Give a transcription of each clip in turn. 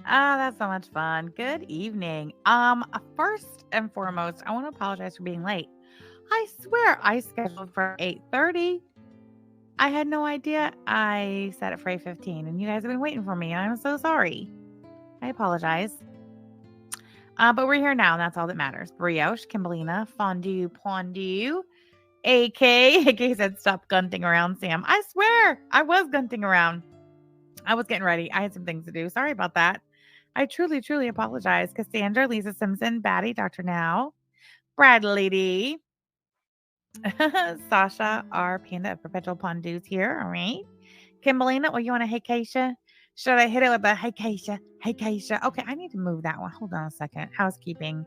Oh, that's so much fun. Good evening. First and foremost, I want to apologize for being late. I swear I scheduled for 8:30. I had no idea I set it for 8:15 and you guys have been waiting for me. I'm so sorry. I apologize. But we're here now, and that's all that matters. Brioche, Kimberlina, Fondue, Pondue, AK said, stop gunting around, Sam. I swear, I was gunting around. I was getting ready. I had some things to do. Sorry about that. I truly, truly apologize. Cassandra, Lisa Simpson, Batty, Dr. Now, Bradley D, Sasha, our panda of perpetual pondoos here. All right. Kimberlina, well, you want a hey Keisha? Should I hit it with a hey Keisha? Hey Keisha. Okay, I need to move that one. Hold on a second. Housekeeping.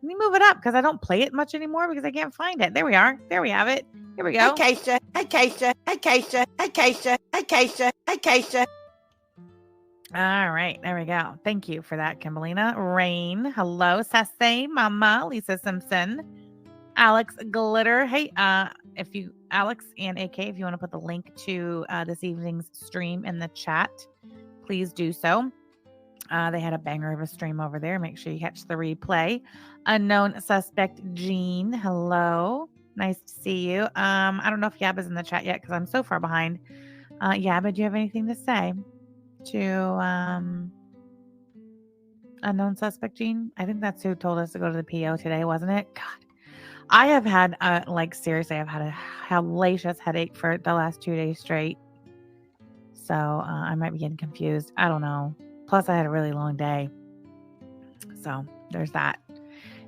Let me move it up because I don't play it much anymore because I can't find it. There we are. There we have it. Here we Hi, go. Keisha. Hi, Keisha. Hi, Keisha. Hi, Keisha. Hi, Keisha. Hi, Keisha. All right, there we go. Thank you for that, Kimberlina. Rain, hello, Sassy, Mama, Lisa Simpson, Alex Glitter. Hey, if you, Alex and AK, if you want to put the link to this evening's stream in the chat, please do so. They had a banger of a stream over there. Make sure you catch the replay. Unknown suspect Jean, hello. Nice to see you. I don't know if Yab is in the chat yet because I'm so far behind. Yab, do you have anything to say to unknown suspect Jean? I think that's who told us to go to the PO today, wasn't it? God, I have had seriously, I've had a hellacious headache for the last 2 days straight. So I might be getting confused. I don't know. Plus, I had a really long day. So there's that.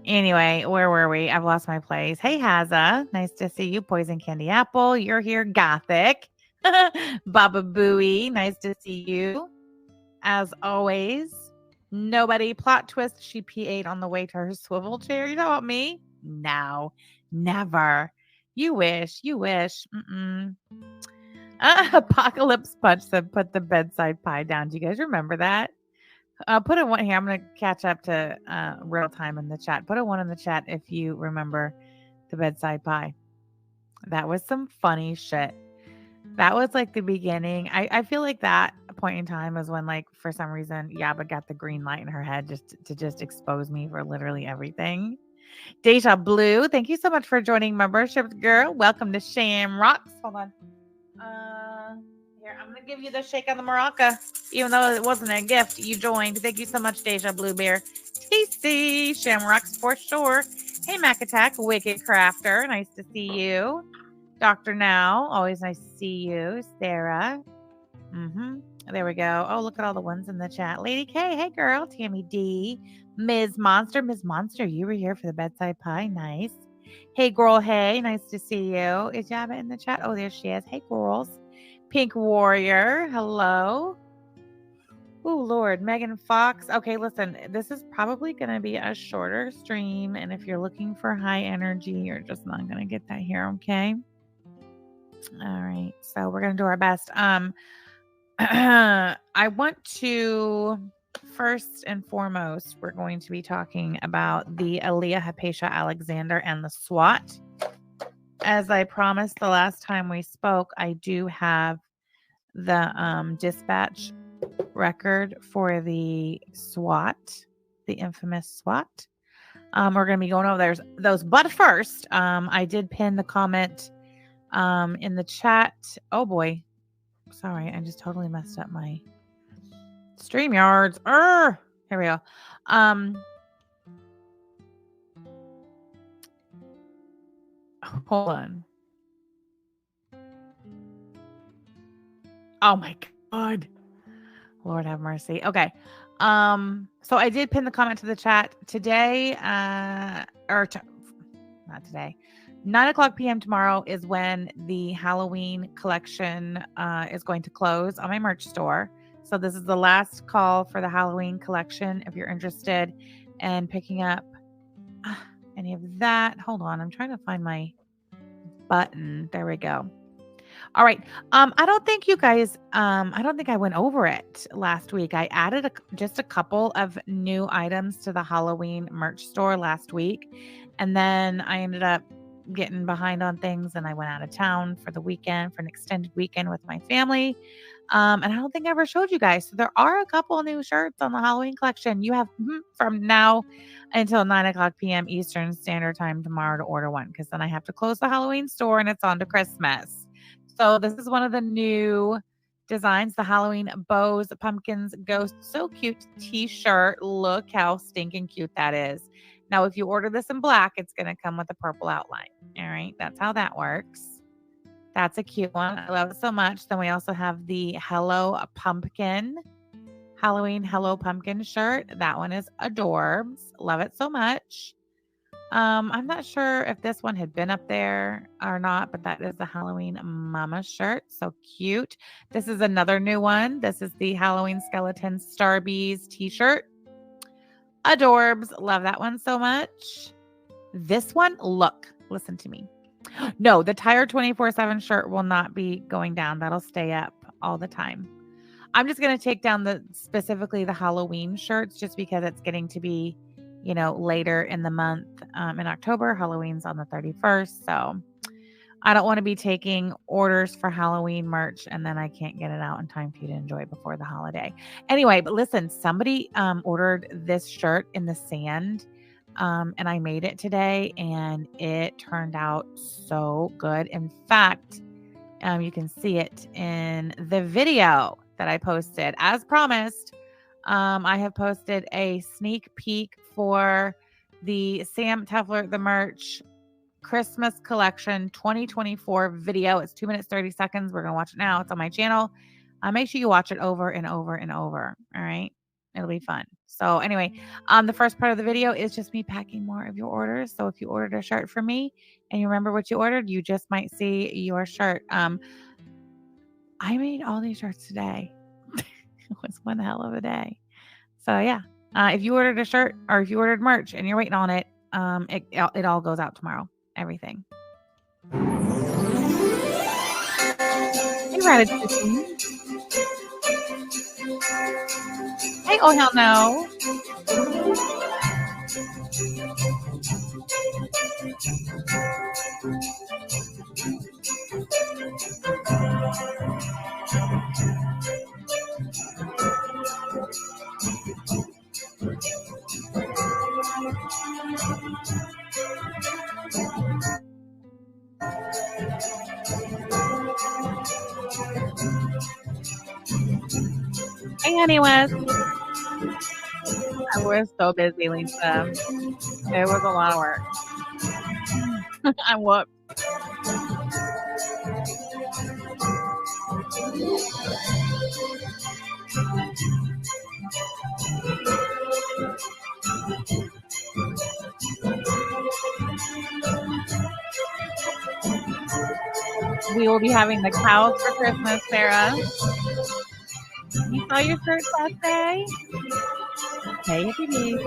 Anyway, where were we? I've lost my place. Hey, Haza. Nice to see you. Poison Candy Apple. You're here. Gothic. Baba Booey. Nice to see you. As always. Nobody. Plot twist. She PA'd on the way to her swivel chair. You know about me? No. Never. You wish. You wish. Apocalypse Punch said, put the bedside pie down. Do you guys remember that? Put a one here. I'm going to catch up to real time in the chat. Put a one in the chat if you remember the bedside pie. That was some funny shit. That was like the beginning. I feel like that point in time was when, like, for some reason, Yaba got the green light in her head just to expose me for literally everything. Deja Blue, thank you so much for joining memberships, girl. Welcome to Shamrocks. Hold on. Here, I'm gonna give you the shake on the maraca, even though it wasn't a gift. You joined. Thank you so much, Deja Blue Bear. Tasty Shamrocks for sure. Hey, Mac Attack, Wicked Crafter. Nice to see you. Dr. Now, always nice to see you. Sarah. There we go. Oh, look at all the ones in the chat. Lady K, hey girl. Tammy D. Ms. Monster. Ms. Monster, you were here for the bedside pie. Nice. Hey, girl. Hey, nice to see you. Is Yaba in the chat? Oh, there she is. Hey, girls. Pink Warrior. Hello. Oh, Lord. Megan Fox. Okay, listen, this is probably going to be a shorter stream. And if you're looking for high energy, you're just not going to get that here. Okay. All right. So we're going to do our best. I want to first and foremost, we're going to be talking about the Aaliyah Hypatia Alexander and the SWAT. As I promised the last time we spoke, I do have the dispatch record for the SWAT, the infamous SWAT. We're going to be going over those. But first, I did pin the comment in the chat. Oh boy. Sorry, I just totally messed up my StreamYards. Here we go. Hold on. Oh my God. Lord have mercy. Okay. So I did pin the comment to the chat today, not today. 9:00 p.m. tomorrow is when the Halloween collection is going to close on my merch store. So this is the last call for the Halloween collection. If you're interested in picking up any of that, hold on. I'm trying to find my button. There we go. All right. I don't think you guys, I don't think I went over it last week. I added just a couple of new items to the Halloween merch store last week. And then I ended up getting behind on things, and I went out of town for the weekend, for an extended weekend with my family. And I don't think I ever showed you guys. So there are a couple new shirts on the Halloween collection. You have from now until 9 o'clock p.m. Eastern Standard Time tomorrow to order one, because then I have to close the Halloween store and it's on to Christmas. So this is one of the new designs, the Halloween bows, pumpkins, ghost, so cute t-shirt. Look how stinking cute that is. Now, if you order this in black, it's going to come with a purple outline. All right, that's how that works. That's a cute one. I love it so much. Then we also have the Hello Pumpkin, Halloween Hello Pumpkin shirt. That one is adorbs. Love it so much. I'm not sure if this one had been up there or not, but that is the Halloween Mama shirt. So cute. This is another new one. This is the Halloween Skeleton Starbees t-shirt. Adorbs. Love that one so much. This one, look, listen to me. No, the Tire 24/7 shirt will not be going down. That'll stay up all the time. I'm just going to take down specifically the Halloween shirts, just because it's getting to be, later in the month, in October. Halloween's on the 31st. So I don't want to be taking orders for Halloween merch and then I can't get it out in time for you to enjoy before the holiday. Anyway, but listen, somebody ordered this shirt in the sand. And I made it today and it turned out so good. In fact, you can see it in the video that I posted. As promised, I have posted a sneak peek for the Sam Tefler, the merch Christmas collection 2024 video. It's 2 minutes, 30 seconds. We're going to watch it now. It's on my channel. Make sure you watch it over and over and over. All right. It'll be fun. So anyway, the first part of the video is just me packing more of your orders. So if you ordered a shirt from me and you remember what you ordered, you just might see your shirt. I made all these shirts today. It was one hell of a day. So yeah, if you ordered a shirt or if you ordered merch and you're waiting on it, it all goes out tomorrow. Everything. Hey, Ratatouille. Hey, oh hell no. Hey, Honey West. I was so busy, Lisa. It was a lot of work. I'm whooped. We will be having the cows for Christmas, Sarah. You saw your shirt that day? Hey, if you need.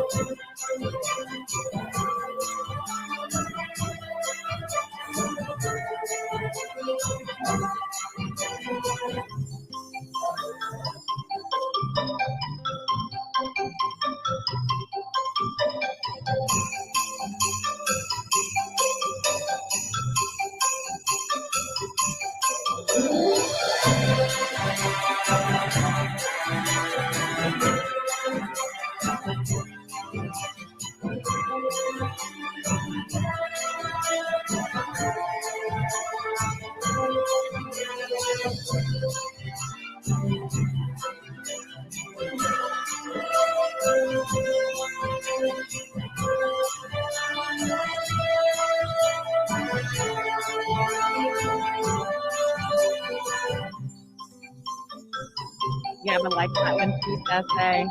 Yeah, but like that one piece essay.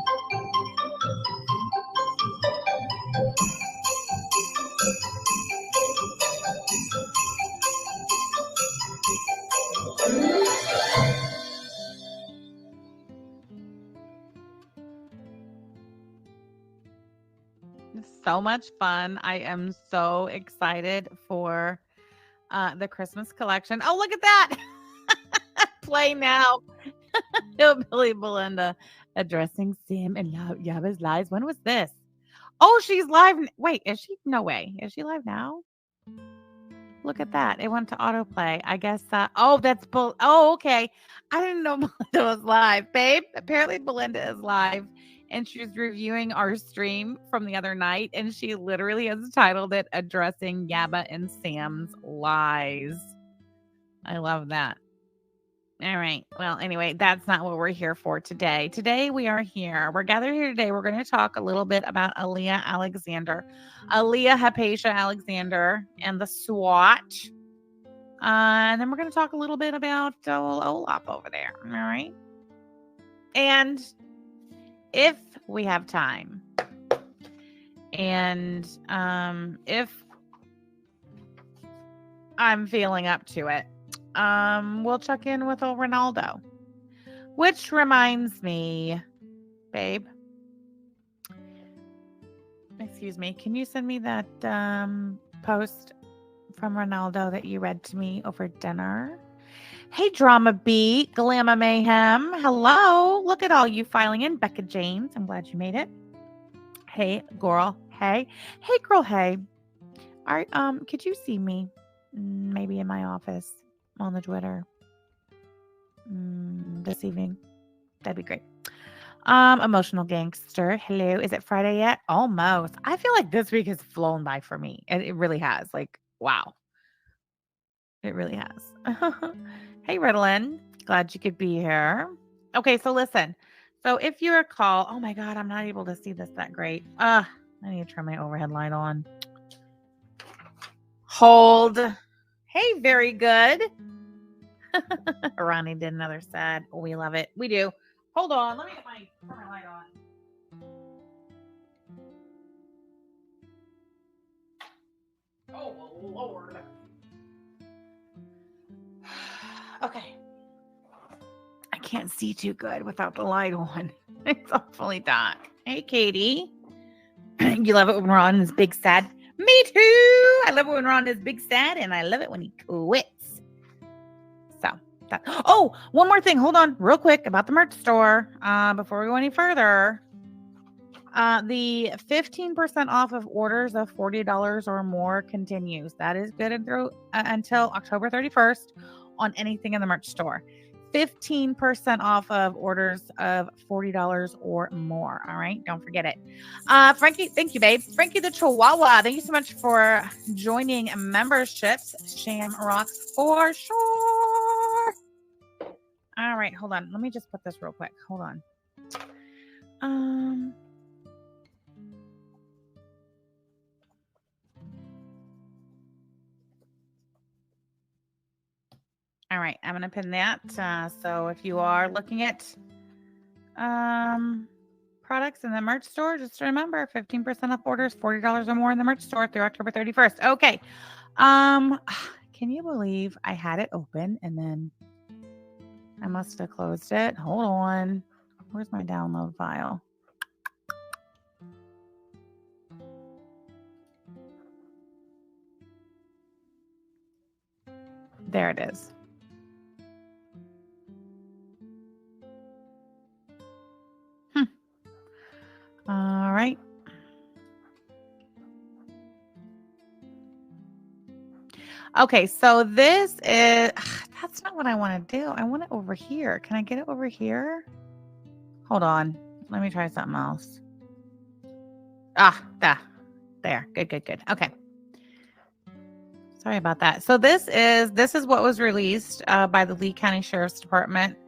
So much fun. I am so excited for the Christmas collection. Oh, look at that. Play now. Hillbilly Belinda addressing Sam and Yaba's lies. When was this? Oh, she's live. Wait, is she? No way. Is she live now? look at that. It went to autoplay. I guess, oh, that's, oh, okay. I didn't know Belinda was live, babe. Apparently Belinda is live and she's reviewing our stream from the other night. And she literally has titled it Addressing Yaba and Sam's Lies. I love that. All right. Well, anyway, that's not what we're here for today. Today we are here. We're gathered here today. We're going to talk a little bit about Aaliyah Alexander, Aaliyah Hypatia Alexander, and the SWAT. And then we're going to talk a little bit about Olaf over there. All right. And if we have time, and if I'm feeling up to it, we'll check in with old Ronaldo. Which reminds me, babe. Excuse me. Can you send me that post from Ronaldo that you read to me over dinner? Hey, Drama Beat, Glamour Mayhem. Hello. Look at all you filing in. Becca James. I'm glad you made it. Hey, girl. Hey. Hey, girl. Hey. All right. Could you see me? Maybe in my office on the Twitter this evening. That'd be great. Emotional Gangster. Hello. Is it Friday yet? Almost. I feel like this week has flown by for me. It really has. Like, wow. It really has. Hey, Ritalin. Glad you could be here. Okay, so listen. So if you recall, oh my God, I'm not able to see this that great. I need to turn my overhead light on. Hold. Hey, very good. Ronnie did another sad. We love it. We do. Hold on. Let me get turn my light on. Oh, Lord. Okay. I can't see too good without the light on. It's awfully dark. Hey, Katie. You love it when Ron is big sad. Me too. I love it when Ron is big sad, and I love it when he quits. So, oh, one more thing. Hold on real quick about the merch store before we go any further. The 15% off of orders of $40 or more continues. That is good until October 31st on anything in the merch store. 15% off of orders of $40 or more. All right. Don't forget it. Frankie, thank you, babe. Frankie the Chihuahua. Thank you so much for joining memberships. Sham rocks for sure. All right. Hold on. Let me just put this real quick. Hold on. All right, I'm going to pin that. So if you are looking at products in the merch store, just remember 15% off orders, $40 or more in the merch store through October 31st. Okay. Can you believe I had it open and then I must have closed it? Hold on. Where's my download file? There it is. All right. Okay, so this is, that's not what I want to do. I want it over here. Can I get it over here? Hold on. Let me try something else. There. Good. Okay. Sorry about that. So this is what was released by the Lee County Sheriff's Department.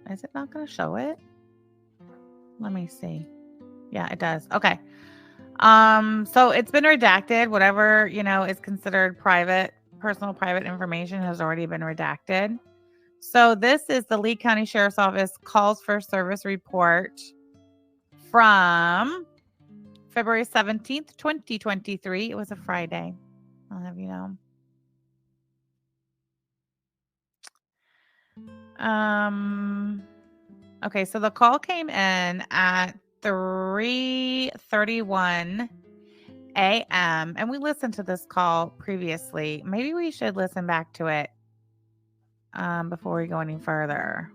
Is it not going to show it? Let me see. Yeah, it does. Okay. So it's been redacted. Whatever, is considered personal private information has already been redacted. So this is the Lee County Sheriff's Office calls for service report from February 17th, 2023. It was a Friday. I'll have you know. Okay, so the call came in at 3:31 a.m. and we listened to this call previously. Maybe we should listen back to it before we go any further.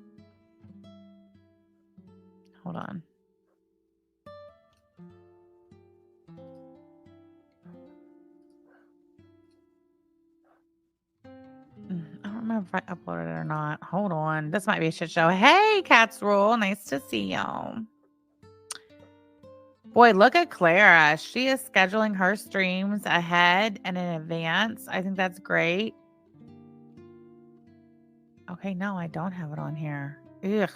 Hold on. don't know if I uploaded it or not. Hold on. This might be a shit show. Hey, Cats Rule. Nice to see y'all. Boy, look at Clara. She is scheduling her streams ahead and in advance. I think that's great. Okay, no, I don't have it on here. Ugh.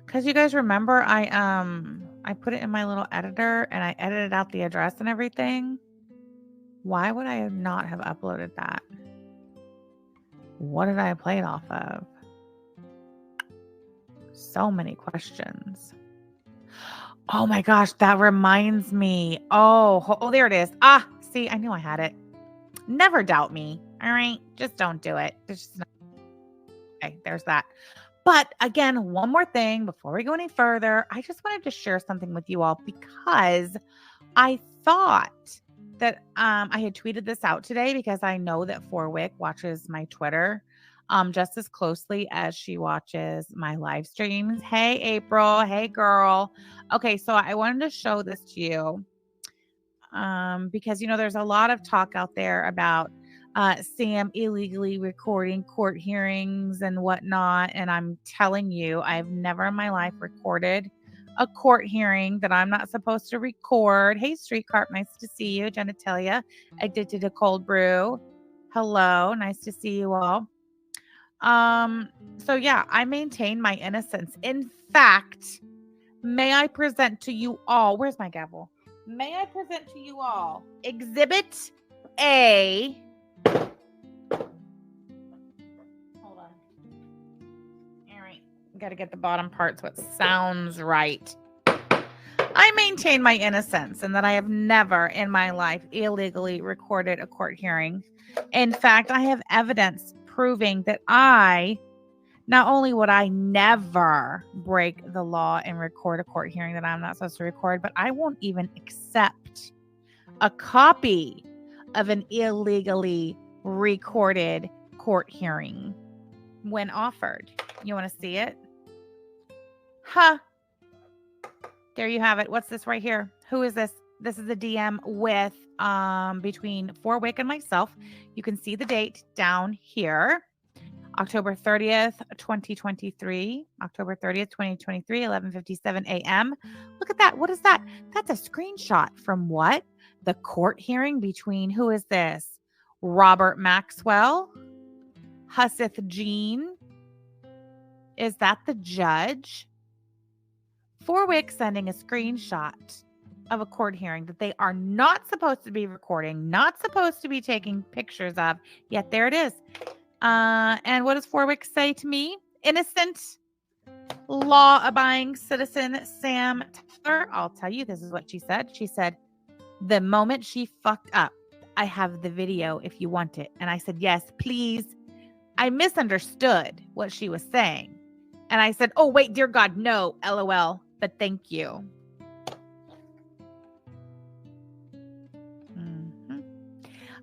Because you guys remember I put it in my little editor and I edited out the address and everything. Why would I not have uploaded that? What did I play it off of? So many questions. Oh my gosh, that reminds me. Oh, there it is. Ah, see, I knew I had it. Never doubt me. All right, just don't do it. Okay, there's that. But again, one more thing before we go any further, I just wanted to share something with you all because I thought that I had tweeted this out today because I know that Forwick watches my Twitter just as closely as she watches my live streams. Hey, April. Hey, girl. Okay, so I wanted to show this to you because, there's a lot of talk out there about Sam illegally recording court hearings and whatnot. And I'm telling you, I've never in my life recorded a court hearing that I'm not supposed to record. Hey, Street Carp, nice to see you. Genitalia, addicted to cold brew. Hello, nice to see you all. So yeah, I maintain my innocence. In fact, may I present to you all, where's my gavel? May I present to you all Exhibit A. Hold on. All right. Got to get the bottom part so it sounds right. I maintain my innocence and that I have never in my life illegally recorded a court hearing. In fact, I have evidence proving that not only would I never break the law and record a court hearing that I'm not supposed to record, but I won't even accept a copy of an illegally recorded court hearing when offered. You want to see it? Huh. There you have it. What's this right here? Who is this? This is a DM with between Forwick and myself. You can see the date down here. October 30th, 2023. October 30th, 2023, 11:57 a.m. Look at that. What is that? That's a screenshot from what? The court hearing between, who is this? Robert Maxwell? Huseth Jean? Is that the judge? Forwick sending a screenshot of a court hearing that they are not supposed to be recording, not supposed to be taking pictures of, yet there it is. And what does Forwick say to me? Innocent, law-abiding citizen Sam Taylor. I'll tell you, this is what she said. She said, the moment she fucked up, I have the video if you want it. And I said, yes, please. I misunderstood what she was saying. And I said, oh, wait, dear God, no, LOL, but thank you.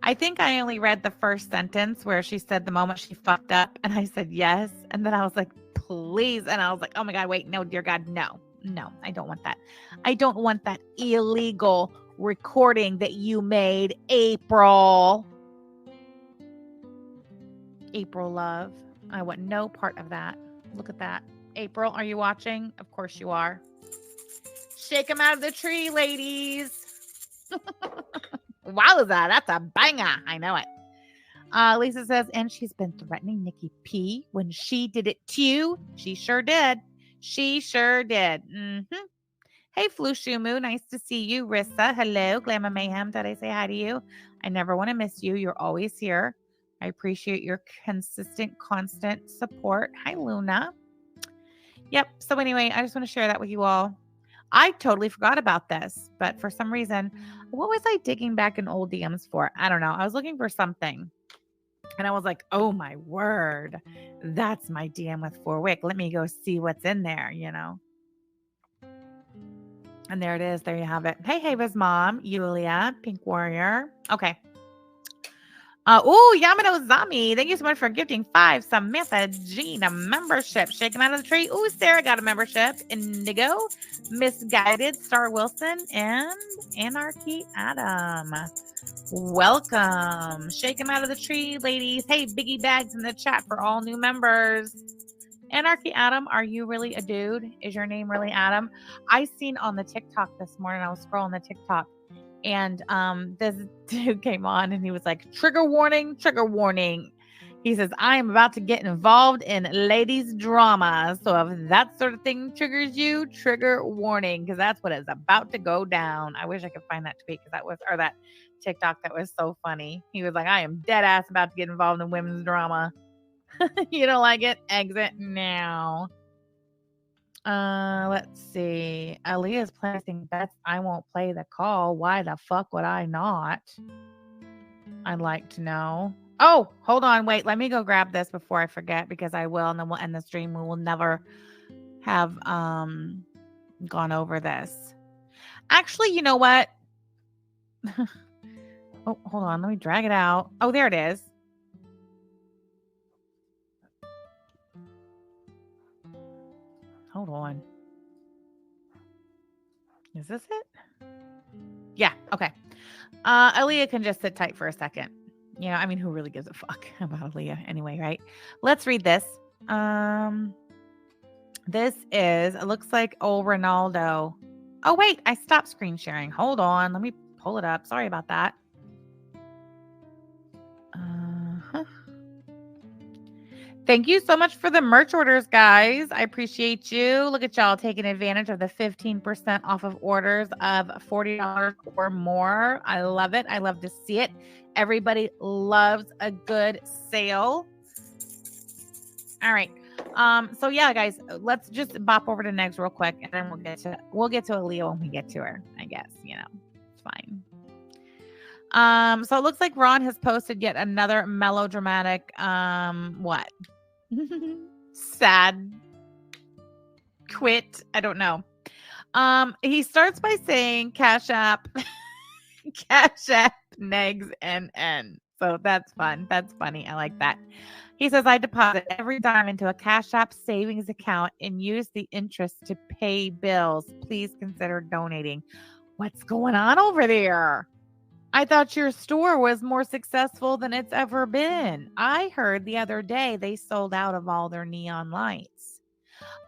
I think I only read the first sentence where she said the moment she fucked up. And I said, yes. And then I was like, please. And I was like, oh my God, wait, no, dear God, no, I don't want that. I don't want that illegal recording that you made, April. April, love. I want no part of that. Look at that. April, are you watching? Of course you are. Shake them out of the tree, ladies. Wowza, that's a banger. I know it. Lisa says, and she's been threatening Nikki P when she did it too. She sure did. She sure did. Hey, Flushumu, nice to see you. Rissa, hello. Glamour Mayhem, did I say hi to you? I never want to miss you. You're always here. I appreciate your consistent, constant support. Hi, Luna. Yep. So anyway, I just want to share that with you all. I totally forgot about this, but for some reason, what was I digging back in old DMs for? I don't know. I was looking for something and I was like, oh my word, that's my DM with Forwick. Let me go see what's in there, And there it is. There you have it. Hey, Hava's mom, Yulia, Pink Warrior. Okay. Yamano Zami. Thank you so much for gifting 5. Samantha Jean, a membership. Shaking out of the tree. Sarah got a membership. Indigo, Misguided, Star Wilson, and Anarchy Adam. Welcome. Shake them out of the tree, ladies. Hey, Biggie Bags in the chat for all new members. Anarchy Adam, are you really a dude? Is your name really Adam? I seen on the TikTok this morning, I was scrolling the TikTok, and this dude came on and he was like, trigger warning, trigger warning. He says, I am about to get involved in ladies' drama. So if that sort of thing triggers you, trigger warning, because that's what is about to go down. I wish I could find that tweet or that TikTok that was so funny. He was like, I am dead ass about to get involved in women's drama. You don't like it? Exit now. Let's see. Aaliyah's placing bets. I won't play the call. Why the fuck would I not? I'd like to know. Oh, hold on. Wait, let me go grab this before I forget, because I will, and then we'll end the stream. We will never have gone over this. Actually, you know what? Oh, hold on. Let me drag it out. Oh, there it is. Hold on. Is this it? Yeah. Okay. Aaliyah can just sit tight for a second. You know, I mean, who really gives a fuck about Aaliyah anyway, right? Let's read this. This is, it looks like old Ronaldo. Oh, wait, I stopped screen sharing. Hold on. Let me pull it up. Sorry about that. Thank you so much for the merch orders, guys. I appreciate you. Look at y'all taking advantage of the 15% off of orders of $40 or more. I love it. I love to see it. Everybody loves a good sale. All right. So yeah, guys, let's just bop over to Negs real quick, and then we'll get to Aaliyah when we get to her. I guess, you know, it's fine. So it looks like Ron has posted yet another melodramatic what? Sad quit. I don't know. He starts by saying Cash App, Cash App, Negs, NN. So that's fun. That's funny. I like that. He says, I deposit every dime into a Cash App savings account and use the interest to pay bills. Please consider donating. What's going on over there? I thought your store was more successful than it's ever been. I heard the other day they sold out of all their neon lights.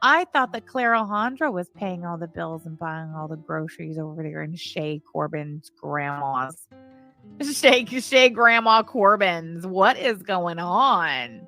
I thought that Claire Alejandra was paying all the bills and buying all the groceries over there in Shay Corbin's grandma's. Shay Grandma Corbin's. What is going on?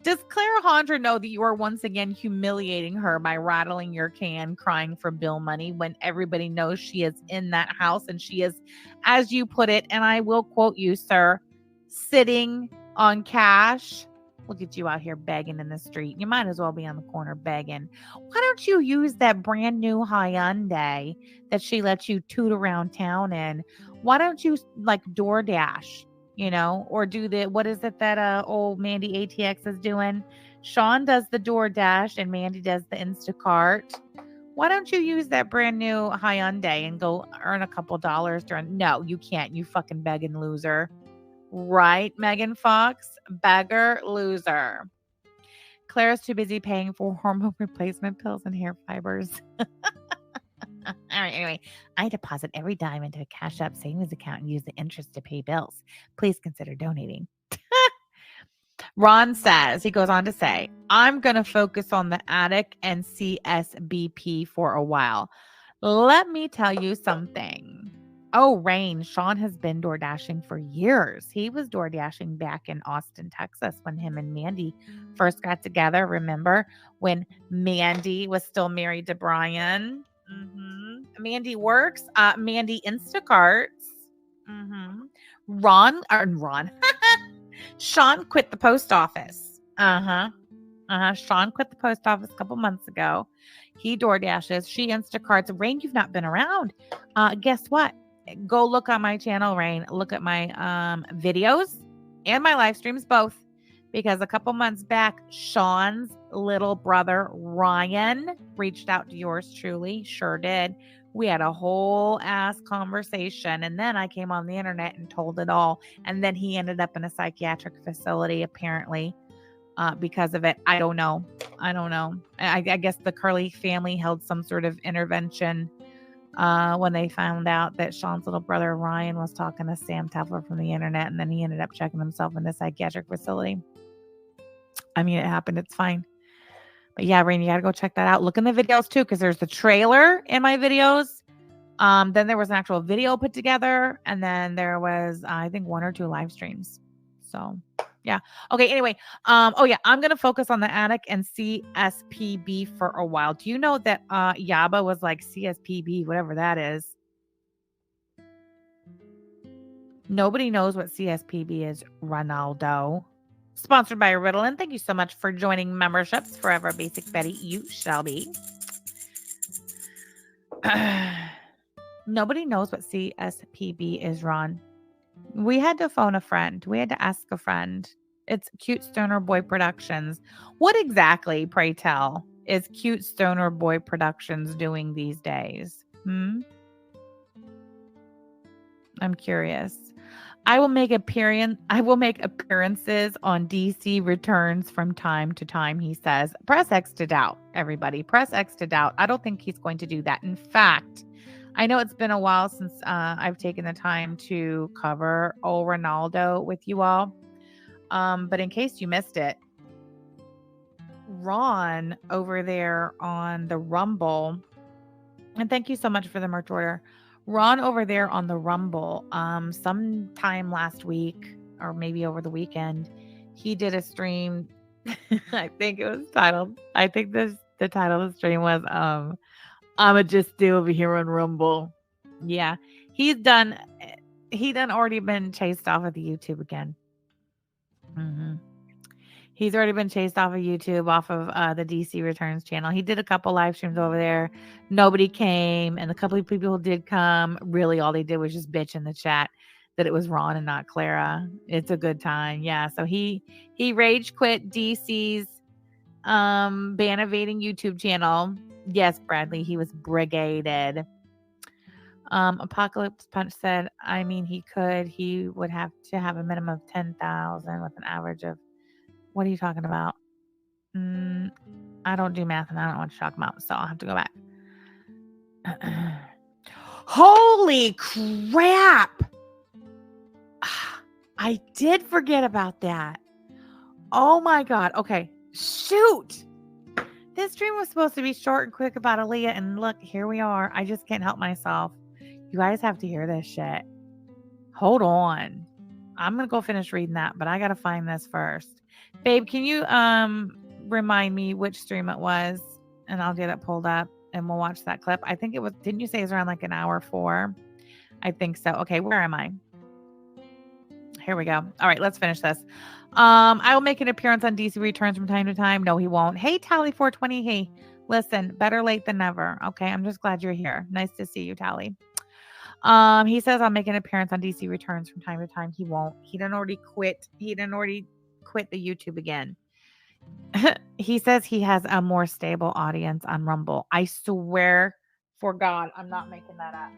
Does Claire Alejandra know that you are once again humiliating her by rattling your can, crying for bill money, when everybody knows she is in that house and she is, as you put it, and I will quote you, sir, sitting on cash? Look at you out here begging in the street. You might as well be on the corner begging. Why don't you use that brand new Hyundai that she lets you toot around town in? Why don't you like DoorDash? You know, or do the, what is it that old Mandy ATX is doing? Sean does the DoorDash and Mandy does the Instacart. Why don't you use that brand new Hyundai and go earn a couple dollars during? No, you can't. You fucking begging loser. Right, Megan Fox? Beggar loser. Claire's too busy paying for hormone replacement pills and hair fibers. All right. Anyway, I deposit every dime into a Cash App savings account and use the interest to pay bills. Please consider donating. Ron says, he goes on to say, I'm going to focus on the attic and CSBP for a while. Let me tell you something. Oh, Rain, Sean has been DoorDashing for years. He was DoorDashing back in Austin, Texas, when him and Mandy first got together. Remember when Mandy was still married to Brian? Mm-hmm. Mandy works. Mandy Instacarts. Mm-hmm. Ron. Sean quit the post office. Sean quit the post office a couple months ago. He DoorDashes. She Instacarts. Rain, you've not been around. Guess what? Go look on my channel, Rain. Look at my videos and my live streams, both. Because a couple months back, Sean's little brother, Ryan, reached out to yours truly. Sure did. We had a whole ass conversation. And then I came on the internet and told it all. And then he ended up in a psychiatric facility, apparently, because of it. I don't know. I guess the Curly family held some sort of intervention when they found out that Sean's little brother Ryan was talking to Sam Tefler from the internet, and then he ended up checking himself in a psychiatric facility. I mean, it happened. It's fine. But yeah, Rain, you got to go check that out. Look in the videos too, because there's the trailer in my videos. Then there was an actual video put together, and then there was, I think, 1 or 2 live streams. So yeah. Okay. Anyway, oh yeah, I'm gonna focus on the attic and CSPB for a while. Do you know that Yaba was like CSPB, whatever that is? Nobody knows what CSPB is, Ronaldo. Sponsored by Ritalin. Thank you so much for joining memberships. Forever Basic Betty, you shall be. Nobody knows what CSPB is, Ron. We had to phone a friend. We had to ask a friend. It's Cute Stoner Boy Productions. What exactly, pray tell, is Cute Stoner Boy Productions doing these days? I'm curious. I will make appearances on DC Returns from time to time, he says. Press X to doubt, everybody. Press X to doubt. I don't think he's going to do that. In fact, I know it's been a while since I've taken the time to cover old Ronaldo with you all. But in case you missed it, Ron over there on the Rumble, and thank you so much for the merch order. Ron over there on the Rumble, sometime last week or maybe over the weekend, he did a stream. I think it was titled, the title of the stream was I'ma just stay over here on Rumble. Yeah. He done already been chased off of the YouTube again. He's already been chased off of YouTube, off of the DC Returns channel. He did a couple live streams over there. Nobody came. And the couple of people who did come, really all they did was just bitch in the chat that it was Ron and not Clara. It's a good time. Yeah. So he rage quit DC's ban evading YouTube channel. Yes, Bradley, he was brigaded. Apocalypse Punch said, I mean, he would have to have a minimum of 10,000 with an average of, what are you talking about? I don't do math and I don't know what to talk about, so I'll have to go back. Holy crap! I did forget about that. Oh my God. Okay. Shoot. This stream was supposed to be short and quick about Aaliyah, and look, here we are. I just can't help myself. You guys have to hear this shit. Hold on. I'm going to go finish reading that, but I got to find this first. Babe, can you remind me which stream it was? And I'll get it pulled up and we'll watch that clip. I think it was, didn't you say it was around like an hour 4? I think so. Okay, where am I? Here we go. All right, let's finish this. I will make an appearance on DC Returns from time to time. No, he won't. Hey, Tally420. Hey, listen, better late than never. Okay, I'm just glad you're here. Nice to see you, Tally. He says I'll make an appearance on DC Returns from time to time. He won't. He didn't already quit. He didn't already quit the YouTube again. He says he has a more stable audience on Rumble. I swear for God, I'm not making that up.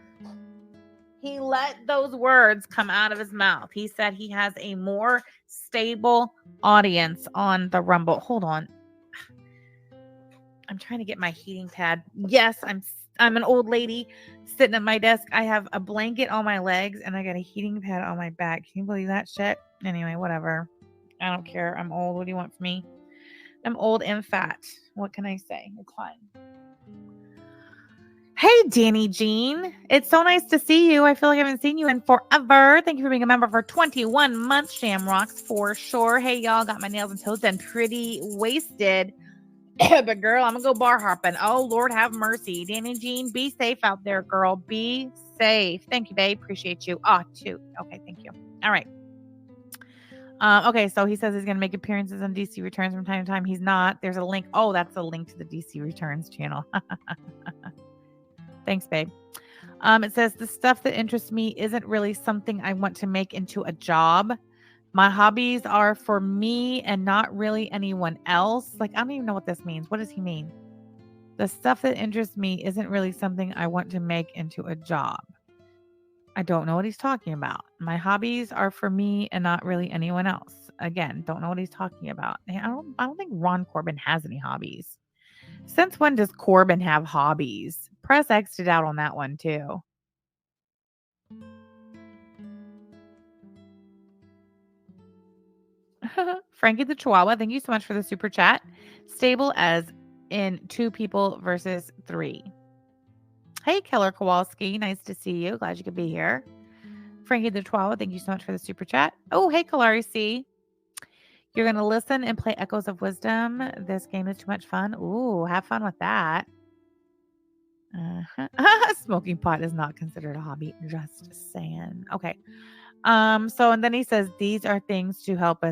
He let those words come out of his mouth. He said he has a more stable audience on the Rumble. Hold on. I'm trying to get my heating pad. Yes, I'm an old lady sitting at my desk. I have a blanket on my legs and I got a heating pad on my back. Can you believe that shit? Anyway, whatever. I don't care. I'm old. What do you want from me? I'm old and fat. What can I say? It's fine. Hey, Danny Jean. It's so nice to see you. I feel like I haven't seen you in forever. Thank you for being a member for 21 months, Shamrocks, for sure. Hey, y'all. Got my nails and toes done pretty wasted. But, girl, I'm going to go bar hopping. Oh, Lord, have mercy. Danny Jean, be safe out there, girl. Be safe. Thank you, babe. Appreciate you. Oh, shoot. Okay, thank you. All right. Okay, so he says he's going to make appearances on DC Returns from time to time. He's not. There's a link. Oh, that's a link to the DC Returns channel. Thanks, babe. It says the stuff that interests me isn't really something I want to make into a job. My hobbies are for me and not really anyone else. Like, I don't even know what this means. What does he mean? The stuff that interests me isn't really something I want to make into a job. I don't know what he's talking about. My hobbies are for me and not really anyone else. Again, don't know what he's talking about. I don't think Ron Corbin has any hobbies. Since when does Corbin have hobbies? Press X to doubt on that one too. Frankie the Chihuahua, thank you so much for the super chat. Stable as in 2 people versus 3. Hey, Keller Kowalski, nice to see you. Glad you could be here. Frankie the Chihuahua, thank you so much for the super chat. Oh, hey, Kalari C. You're going to listen and play Echoes of Wisdom. This game is too much fun. Ooh, have fun with that. Smoking pot is not considered a hobby. Just saying. Okay. So and then he says these are things to help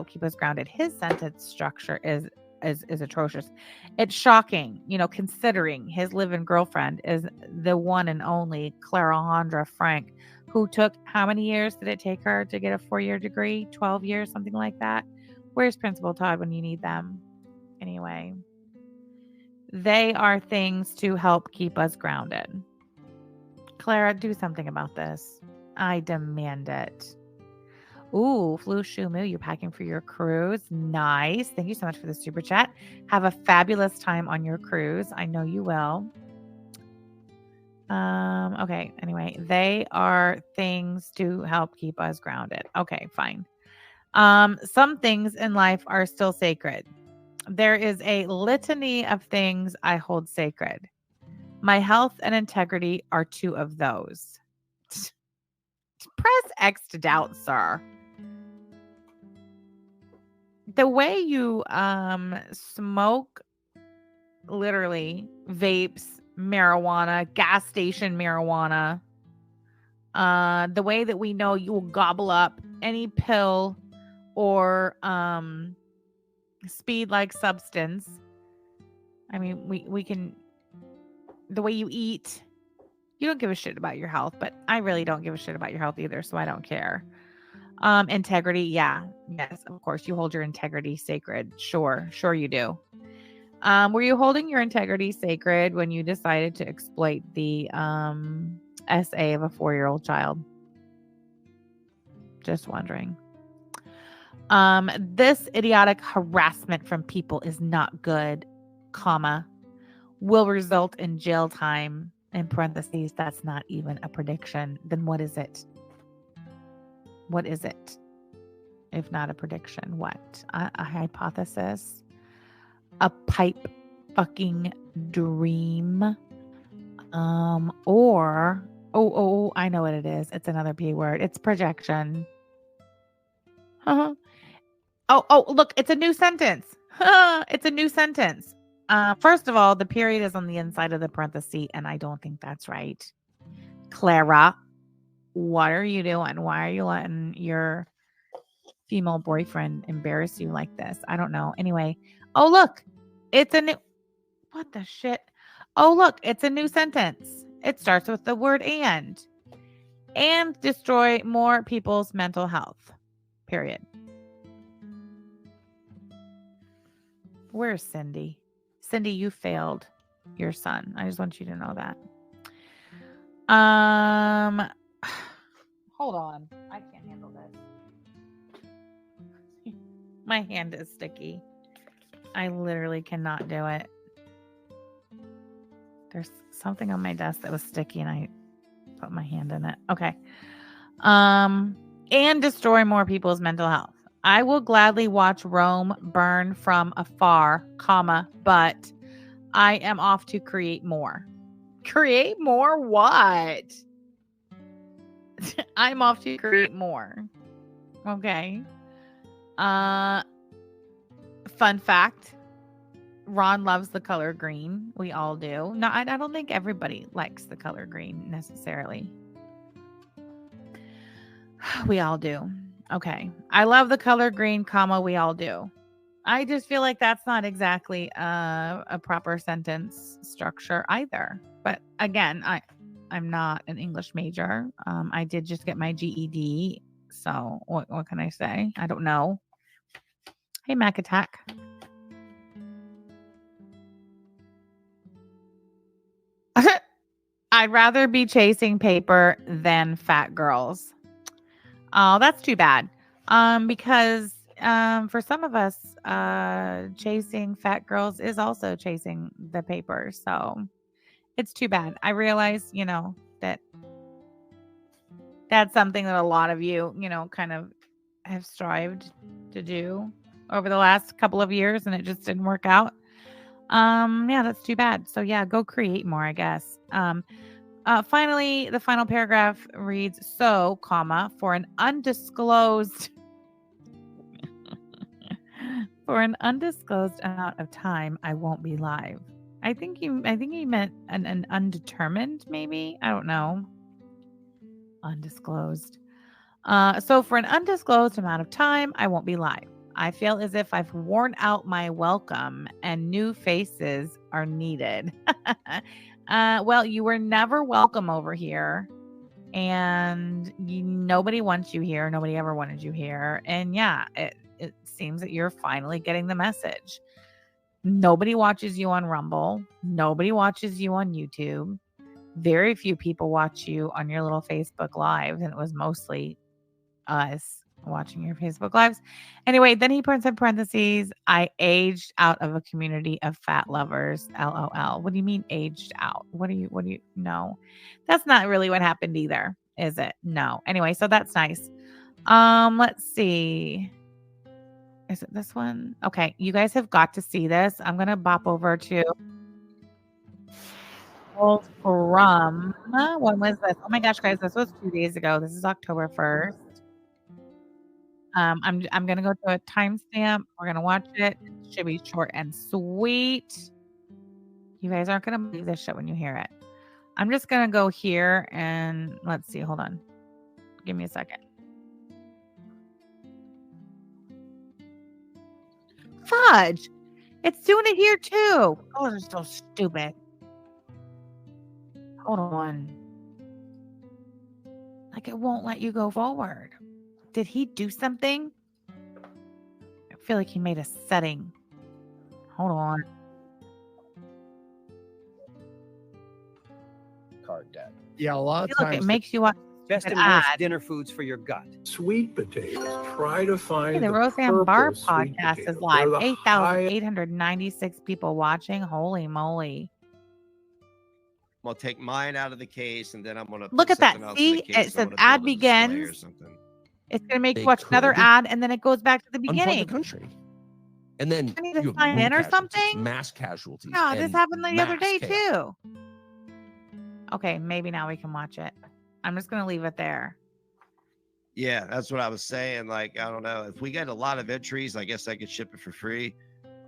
keep us grounded. His sentence structure is atrocious. It's shocking, considering his live-in girlfriend is the one and only Clarahondra Frank, who took how many years did it take her to get a 4-year degree? 12 years, something like that. Where's Principal Todd when you need them? Anyway, they are things to help keep us grounded. Clara, do something about this. I demand it. Ooh, Flu Shumu, you're packing for your cruise. Nice. Thank you so much for the super chat. Have a fabulous time on your cruise. I know you will. Okay. Anyway, they are things to help keep us grounded. Okay, fine. Some things in life are still sacred. There is a litany of things I hold sacred. My health and integrity are 2 of those. Press X to doubt, sir. The way you smoke, literally vapes, marijuana, gas station marijuana, the way that we know you will gobble up any pill or speed like substance. I mean, we can, the way you eat, you don't give a shit about your health, but I really don't give a shit about your health either, so I don't care. Integrity, yeah. Yes, of course, you hold your integrity sacred. Sure you do. Were you holding your integrity sacred when you decided to exploit the SA of a 4-year-old child? Just wondering. This idiotic harassment from people is not good, will result in jail time. In parentheses, that's not even a prediction. Then what is it? What is it? If not a prediction, what? A hypothesis? A pipe fucking dream? Or, I know what it is. It's another P word. It's projection. Look, it's a new sentence. It's a new sentence. First of all, the period is on the inside of the parenthesis, and I don't think that's right. Clara, what are you doing? Why are you letting your female boyfriend embarrass you like this? I don't know. Anyway, oh, look, it's a new, what the shit? Oh, look, it's a new sentence. It starts with the word and destroy more people's mental health, period. Where's Cindy? Cindy, you failed your son. I just want you to know that. Hold on. I can't handle this. My hand is sticky. I literally cannot do it. There's something on my desk that was sticky and I put my hand in it. Okay. And destroy more people's mental health. I will gladly watch Rome burn from afar, but I am off to create more. Create more what? I'm off to create more. Okay. Fun fact. Ron loves the color green. We all do. No, I don't think everybody likes the color green necessarily. We all do. Okay. I love the color green, we all do. I just feel like that's not exactly a proper sentence structure either. But again, I'm not an English major. I did just get my GED. So what can I say? I don't know. Hey, Mac Attack. I'd rather be chasing paper than fat girls. Oh, that's too bad. Because for some of us, chasing fat girls is also chasing the paper. So It's too bad. I realize, that that's something that a lot of you, kind of have strived to do over the last couple of years and it just didn't work out. Yeah, that's too bad. So yeah, go create more, I guess. Finally, the final paragraph reads, so, for an undisclosed for an undisclosed amount of time, I won't be live. I think he meant an undetermined, maybe. I don't know. Undisclosed. So for an undisclosed amount of time, I won't be live. I feel as if I've worn out my welcome and new faces are needed. Well, you were never welcome over here. And nobody wants you here. Nobody ever wanted you here. And yeah, it seems that you're finally getting the message. Nobody watches you on Rumble. Nobody watches you on YouTube. Very few people watch you on your little Facebook Live. And it was mostly us watching your Facebook Lives. Anyway, then he puts in parentheses, I aged out of a community of fat lovers. LOL. What do you mean aged out? What do you no? That's not really what happened either, is it? No. Anyway, so that's nice. Let's see. Is it this one? Okay, you guys have got to see this. I'm gonna bop over to from when was this? Oh my gosh, guys, this was 2 days ago. This is October 1st. I'm gonna go to a timestamp. We're gonna watch it. It should be short and sweet. You guys aren't gonna believe this shit when you hear it. I'm just gonna go here and let's see. Hold on. Give me a second. Fudge. It's doing it here too. Oh, they're so stupid. Hold on. Like it won't let you go forward. Did he do something? I feel like he made a setting. Hold on. Card debt. Yeah, a lot of Look, times it makes you watch Best an and worst ad. dinner foods for your gut. Sweet potatoes. Try to find Hey, the Roseanne purple Barr sweet podcast potato. is live. They're the 8,896 people watching. Holy moly. I'm gonna take mine out of the case and then I'm gonna Look put at that. something else in the See? case. It says I'm gonna ad build a display or begins. something. It's going to make They you watch another could ad and then it goes back to the unplug the beginning. country. And then I need to you have sign more in or casualties, something? mass casualties. No, this and happened the other mass day chaos. too. Okay, maybe now we can watch it. I'm just going to leave it there. Yeah, that's what I was saying. Like, I don't know. If we get a lot of entries, I guess I could ship it for free.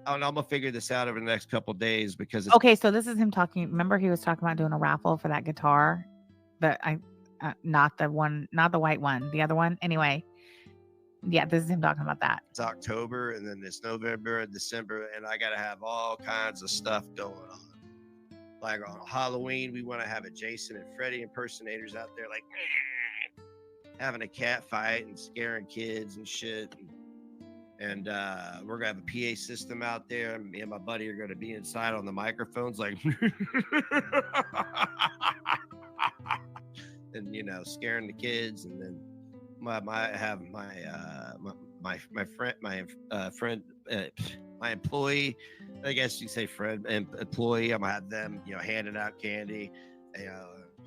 I don't know. I'm gonna figure this out over the next couple of days because it's Okay, so this is him talking. Remember, he was talking about doing a raffle for that guitar, not the white one, the other one. Anyway, yeah, this is him talking about that. it's October and then it's November and December, and I gotta have all kinds of stuff going on. Like on Halloween, we want to have a Jason and Freddy impersonators out there, like having a cat fight and scaring kids and shit. And we're gonna have a PA system out there. Me and my buddy are gonna be inside on the microphones, like, and scaring the kids. And then my employee, I guess you say friend and employee. I'm gonna have them, handing out candy. I'm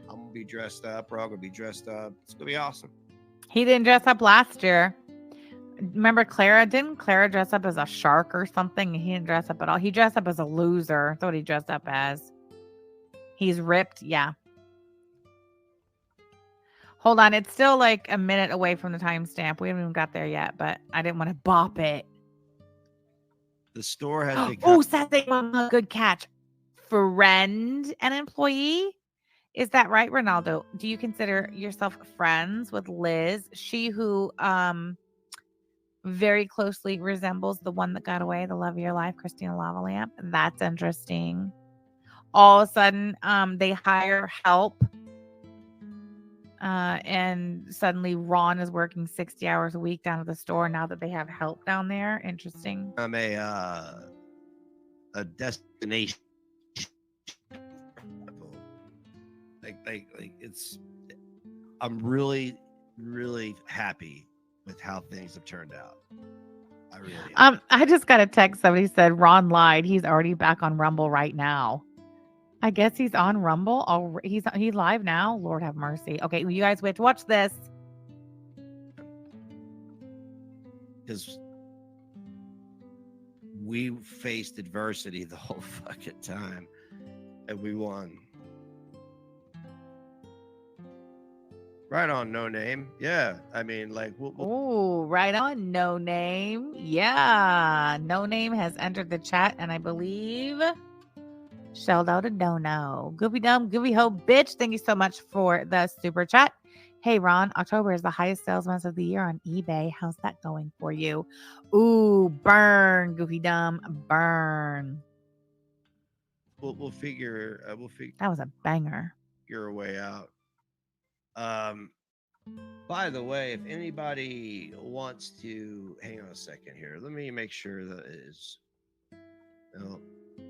gonna be dressed up. We're all gonna be dressed up. It's gonna be awesome. He didn't dress up last year. Remember Clara? Didn't Clara dress up as a shark or something? He didn't dress up at all. He dressed up as a loser. That's what he dressed up as. He's ripped. Yeah. Hold on. It's still like a minute away from the timestamp. We haven't even got there yet, but I didn't want to bop it. The store has become. Oh, Saturday Mama, good catch. Friend and employee? Is that right, Ronaldo? Do you consider yourself friends with Liz? She who very closely resembles the one that got away, the love of your life, Christina Lavalamp. That's interesting. All of a sudden, they hire help. And suddenly Ron is working 60 hours a week down at the store now that they have help down there. Interesting. I'm a destination. Like it's. I'm really, really happy with how things have turned out. I really am. I just got a text. Somebody said Ron lied. He's already back on Rumble right now. I guess he's on Rumble. Oh, he's live now. Lord have mercy. Okay, you guys wait to watch this. Because we faced adversity the whole fucking time, and we won. Right on, No Name. Yeah, I mean, like, Oh, right on, No Name. Yeah, No Name has entered the chat, and I believe shelled out a no. Goofy dumb, goofy ho, bitch. Thank you so much for the super chat. Hey, Ron, October is the highest sales month of the year on eBay. How's that going for you? Ooh, burn, goofy dumb, burn. we'll figure That was a banger. a way out. By the way, if anybody wants to hang on a second here, let me make sure that it is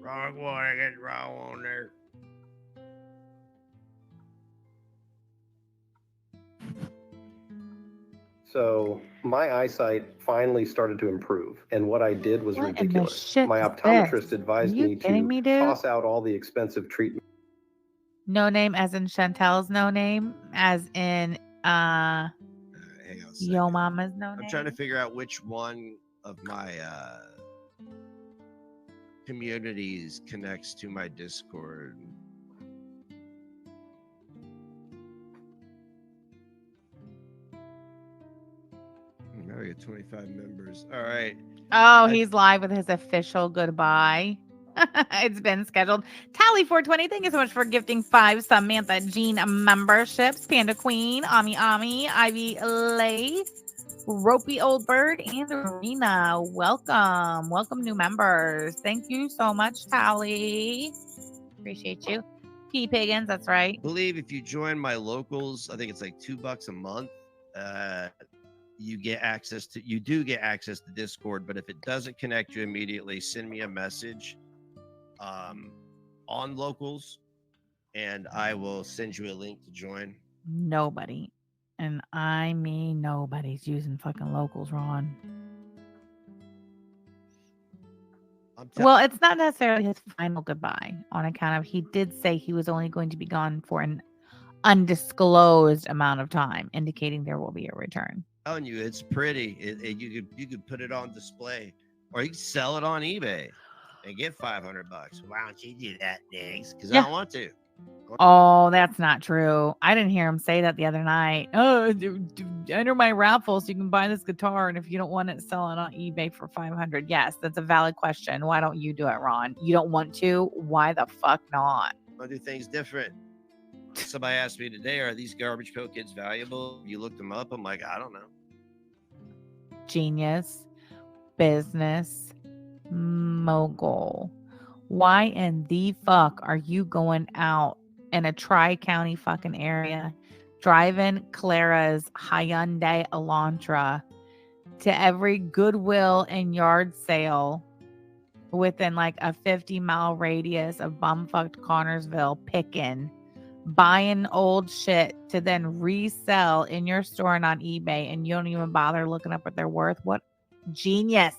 wrong one. I get wrong on there. So my eyesight finally started to improve, and what I did was What in the ridiculous. shit My is optometrist this? advised Are you me kidding to me, dude? toss out all the expensive treatment. No Name as in Chantel's No Name, as in Hang on a second. Yo Mama's No Name. I'm trying to figure out which one of my communities connects to my Discord. Now we got 25 members. All right. Oh, he's live with his official goodbye. It's been scheduled. Tally 420, thank you so much for gifting 5 Samantha Jean memberships. Panda Queen, Ami, Ivy Lay, Ropey Old Bird, and Arena. Welcome. Welcome, new members. Thank you so much, Tally. Appreciate you. P. Piggins, that's right. I believe if you join my locals, I think it's like $2 a month. You do get access to Discord, but if it doesn't connect you immediately, send me a message on locals, and I will send you a link to join. Nobody, and I mean nobody's using fucking locals, Ron. Well, it's not necessarily his final goodbye on account of he did say he was only going to be gone for an undisclosed amount of time, indicating there will be a return. I'm telling you, it's pretty. You could put it on display, or you can sell it on eBay and get $500. Why don't you do that, Diggs? Because I don't want to. Oh, that's not true. I didn't hear him say that the other night. Oh, enter my raffle so you can buy this guitar, and if you don't want it, sell it on eBay for $500. Yes, that's a valid question. Why don't you do it, Ron? You don't want to? Why the fuck not? I do things different. Somebody asked me today, are these Garbage Pail Kids valuable? You looked them up. I'm like, I don't know. Genius, business, mogul. Why in the fuck are you going out in a tri-county fucking area, driving Clara's Hyundai Elantra to every Goodwill and yard sale within like a 50-mile radius of bumfucked Connorsville, picking, buying old shit to then resell in your store and on eBay, and you don't even bother looking up what they're worth? What genius,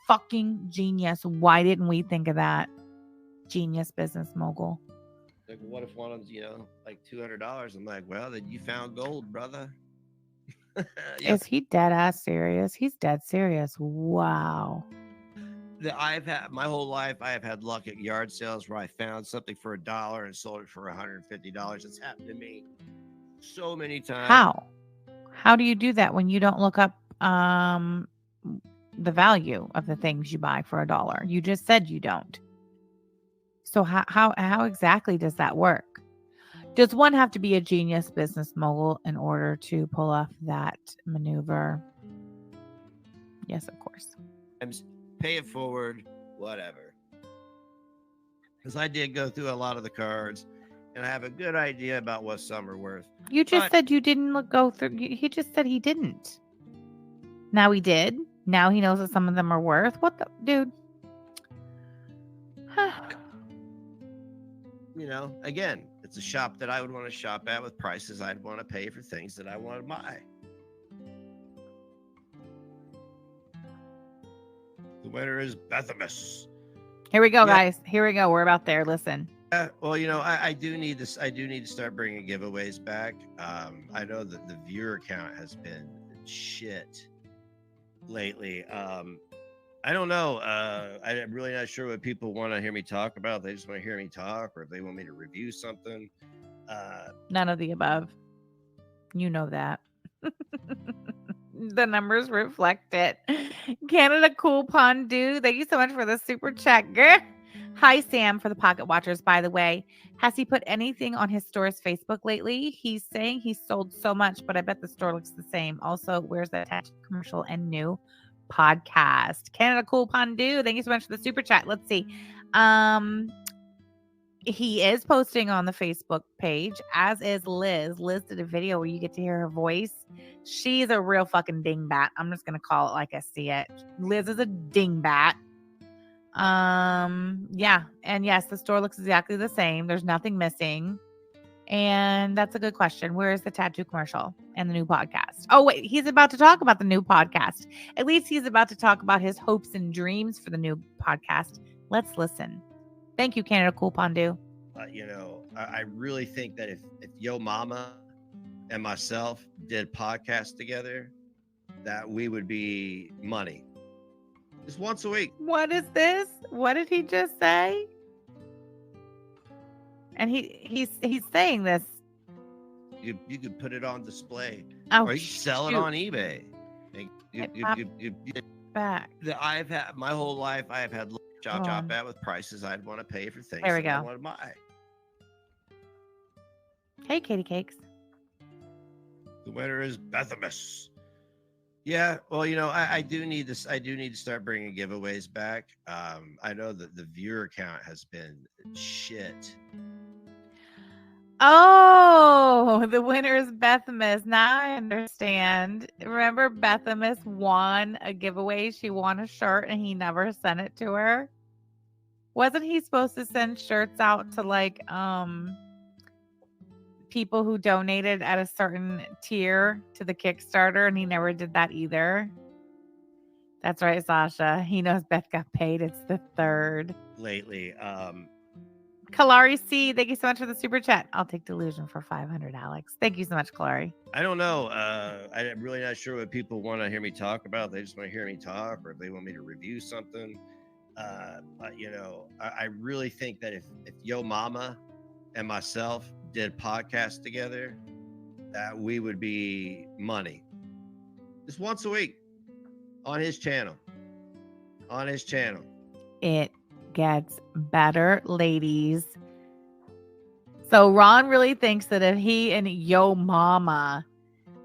fucking genius. Why didn't we think of that? Genius business mogul. Like, what if one of them's, like $200? I'm like, well, then you found gold, brother. Is he dead ass serious? He's dead serious. Wow. I've had my whole life, I have had luck at yard sales where I found something for $1 and sold it for $150. It's happened to me so many times. How do you do that when you don't look up the value of the things you buy for $1? You just said you don't. So how exactly does that work? Does one have to be a genius business mogul in order to pull off that maneuver? Yes, of course. Pay it forward, whatever. Because I did go through a lot of the cards, and I have a good idea about what some are worth. You just said you didn't go through. He just said he didn't. Now he did. Now he knows that some of them are worth. What the dude? Again, it's a shop that I would want to shop at with prices I'd want to pay for things that I want to buy. The winner is Bethamus. Here we go, guys. Here we go. We're about there. Listen. Well, I do need this. I do need to start bringing giveaways back. I know that the viewer count has been shit lately. I don't know. I'm really not sure what people want to hear me talk about. They just want to hear me talk, or if they want me to review something. None of the above. You know that. The numbers reflect it. Canada Cool Pondu, thank you so much for the super chat, girl. Hi, Sam, for the Pocket Watchers, by the way. Has he put anything on his store's Facebook lately? He's saying he sold so much, but I bet the store looks the same. Also, where's the attached commercial and new podcast? Canada Cool Pondu, thank you so much for the super chat. Let's see. He is posting on the Facebook page, as is Liz. Liz did a video where you get to hear her voice. She's a real fucking dingbat. I'm just gonna call it like I see it. Liz is a dingbat. Yeah, and yes, the store looks exactly the same. There's nothing missing. And that's a good question. Where is the tattoo commercial and the new podcast? Oh, wait, he's about to talk about the new podcast. At least he's about to talk about his hopes and dreams for the new podcast. Let's listen. Thank you, Canada Cool Pondu. I really think that if Yo Mama and myself did podcasts together, that we would be money. Just once a week. What is this? What did he just say? And he's saying this. You could put it on display, Oh, or you sell it on eBay. Back. I've had my whole life. I have had shop at with prices I'd want to pay for things There we that I go. want to buy. Hey, Katie Cakes. The winner is Bethamus. Yeah, well, I do need this. I do need to start bringing giveaways back. I know that the viewer count has been shit. Oh, the winner is Bethamus. Now I understand. Remember, Bethamus won a giveaway. She won a shirt and he never sent it to her. Wasn't he supposed to send shirts out to people who donated at a certain tier to the Kickstarter, and he never did that either? That's right, Sasha. He knows Beth got paid. It's the 3rd. Lately. Kalari C, thank you so much for the super chat. I'll take Delusion for 500, Alex. Thank you so much, Kalari. I don't know. I'm really not sure what people want to hear me talk about. They just want to hear me talk, or if they want me to review something. I really think that if Yo Mama and myself did podcasts together, that we would be money. Just once a week on his channel. It gets better, ladies. So Ron really thinks that if he and Yo Mama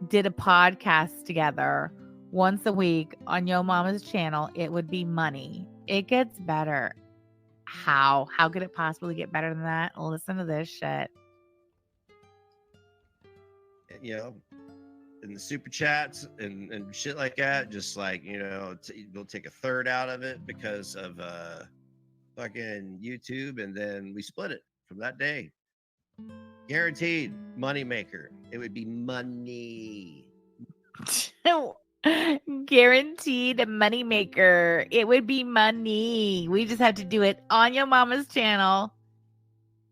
did a podcast together once a week on Yo Mama's channel, it would be money. It gets better. How could it possibly get better than that? Listen to this shit. In the super chats and shit like that, just like, we'll take a third out of it because of fucking YouTube, and then we split it from that day. Guaranteed money maker. It would be money. Guaranteed money maker. It would be money. We just have to do it on Yo Mama's channel.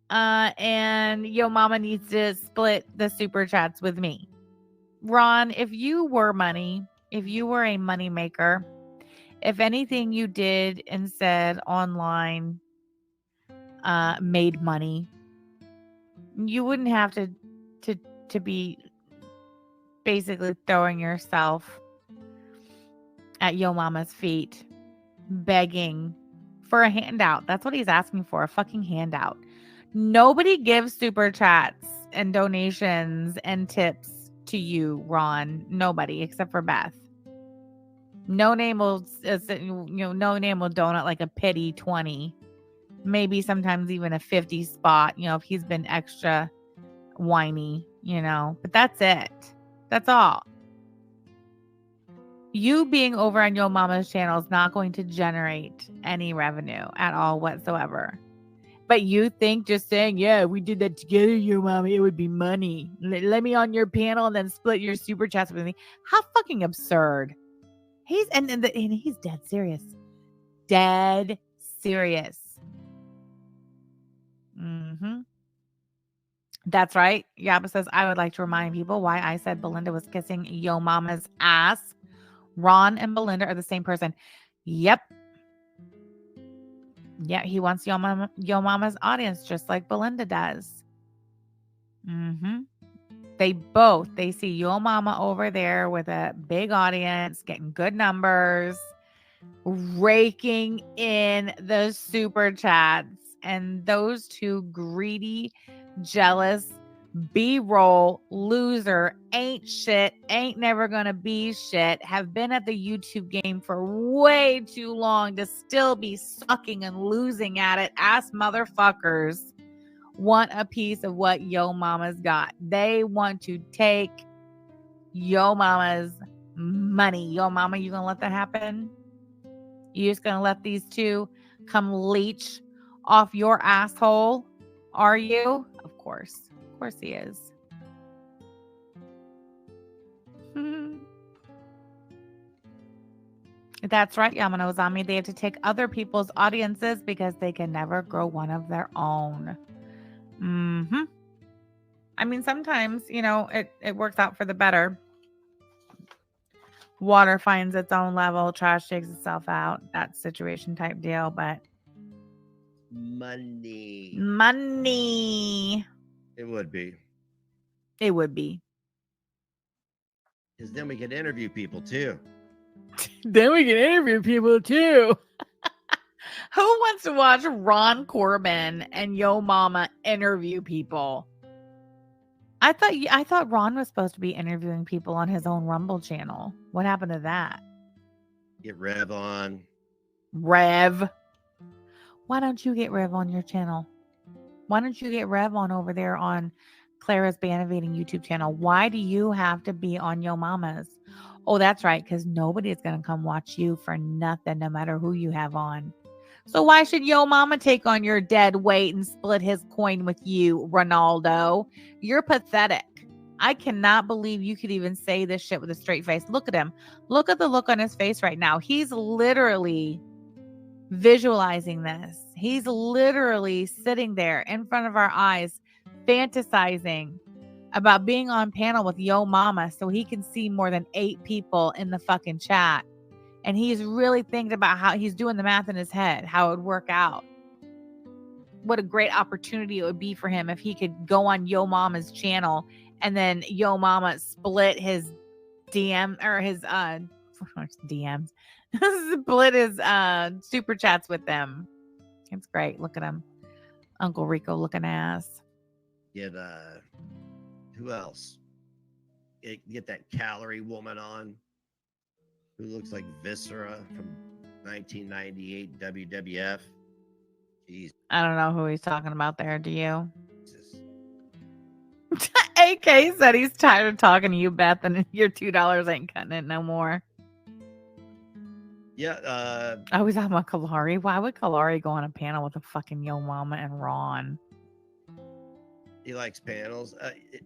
And Yo Mama needs to split the super chats with me. Ron, if you were money, if you were a money maker, if anything you did and said online made money, you wouldn't have to be basically throwing yourself at Yo Mama's feet, begging for a handout. That's what he's asking for, a fucking handout. Nobody gives super chats and donations and tips to you, Ron. Nobody except for Beth. No name will donate like a pity 20, maybe sometimes even a 50 spot, if he's been extra whiny, but that's it. That's all. You being over on Yo Mama's channel is not going to generate any revenue at all whatsoever. But you think just saying, yeah, we did that together, Yo Mama, it would be money. Let me on your panel and then split your super chats with me. How fucking absurd. He's he's dead serious. Dead serious. Mm-hmm. That's right. Yaba says, I would like to remind people why I said Belinda was kissing Yo Mama's ass. Ron and Belinda are the same person. Yep. Yeah, he wants Yo Mama's audience just like Belinda does. Mm-hmm. They see Yo Mama over there with a big audience, getting good numbers, raking in the super chats. And those two greedy, jealous, B-roll, loser, ain't shit, ain't never gonna be shit, have been at the YouTube game for way too long to still be sucking and losing at it. Ass motherfuckers want a piece of what Yo Mama's got. They want to take Yo Mama's money. Yo Mama, you gonna let that happen? You just gonna let these two come leech off your asshole? Are you? Of course he is. That's right, Yamano Zami. They have to take other people's audiences because they can never grow one of their own. Mm-hmm. I mean, sometimes, it works out for the better. Water finds its own level, trash takes itself out, that situation type deal, but Money. It would be. Because then we could interview people too. Who wants to watch Ron Corbin and Yo Mama interview people? I thought Ron was supposed to be interviewing people on his own Rumble channel. What happened to that? Get Rev on. Rev. Why don't you get Rev on your channel? Why don't you get Rev on over there on Clara's Bannovating YouTube channel? Why do you have to be on Yo Mama's? Oh, that's right, because nobody's going to come watch you for nothing, no matter who you have on. So why should Yo Mama take on your dead weight and split his coin with you, Ronaldo? You're pathetic. I cannot believe you could even say this shit with a straight face. Look at him. Look at the look on his face right now. He's literally visualizing this. He's literally sitting there in front of our eyes, fantasizing about being on panel with Yo Mama so he can see more than 8 people in the fucking chat. And he's really thinking about how he's doing the math in his head, how it would work out. What a great opportunity it would be for him if he could go on Yo Mama's channel and then Yo Mama split his DM or his DMs, split his super chats with them. It's great. Look at him. Uncle Rico looking ass. Get who else? Get that calorie woman on who looks like Viscera from 1998 WWF. Jeez. I don't know who he's talking about there. Do you? AK said he's tired of talking to you, Beth, and your $2 ain't cutting it no more. Yeah. Oh, he's talking about Kalari. Why would Kalari go on a panel with a fucking Yo Mama and Ron? He likes panels.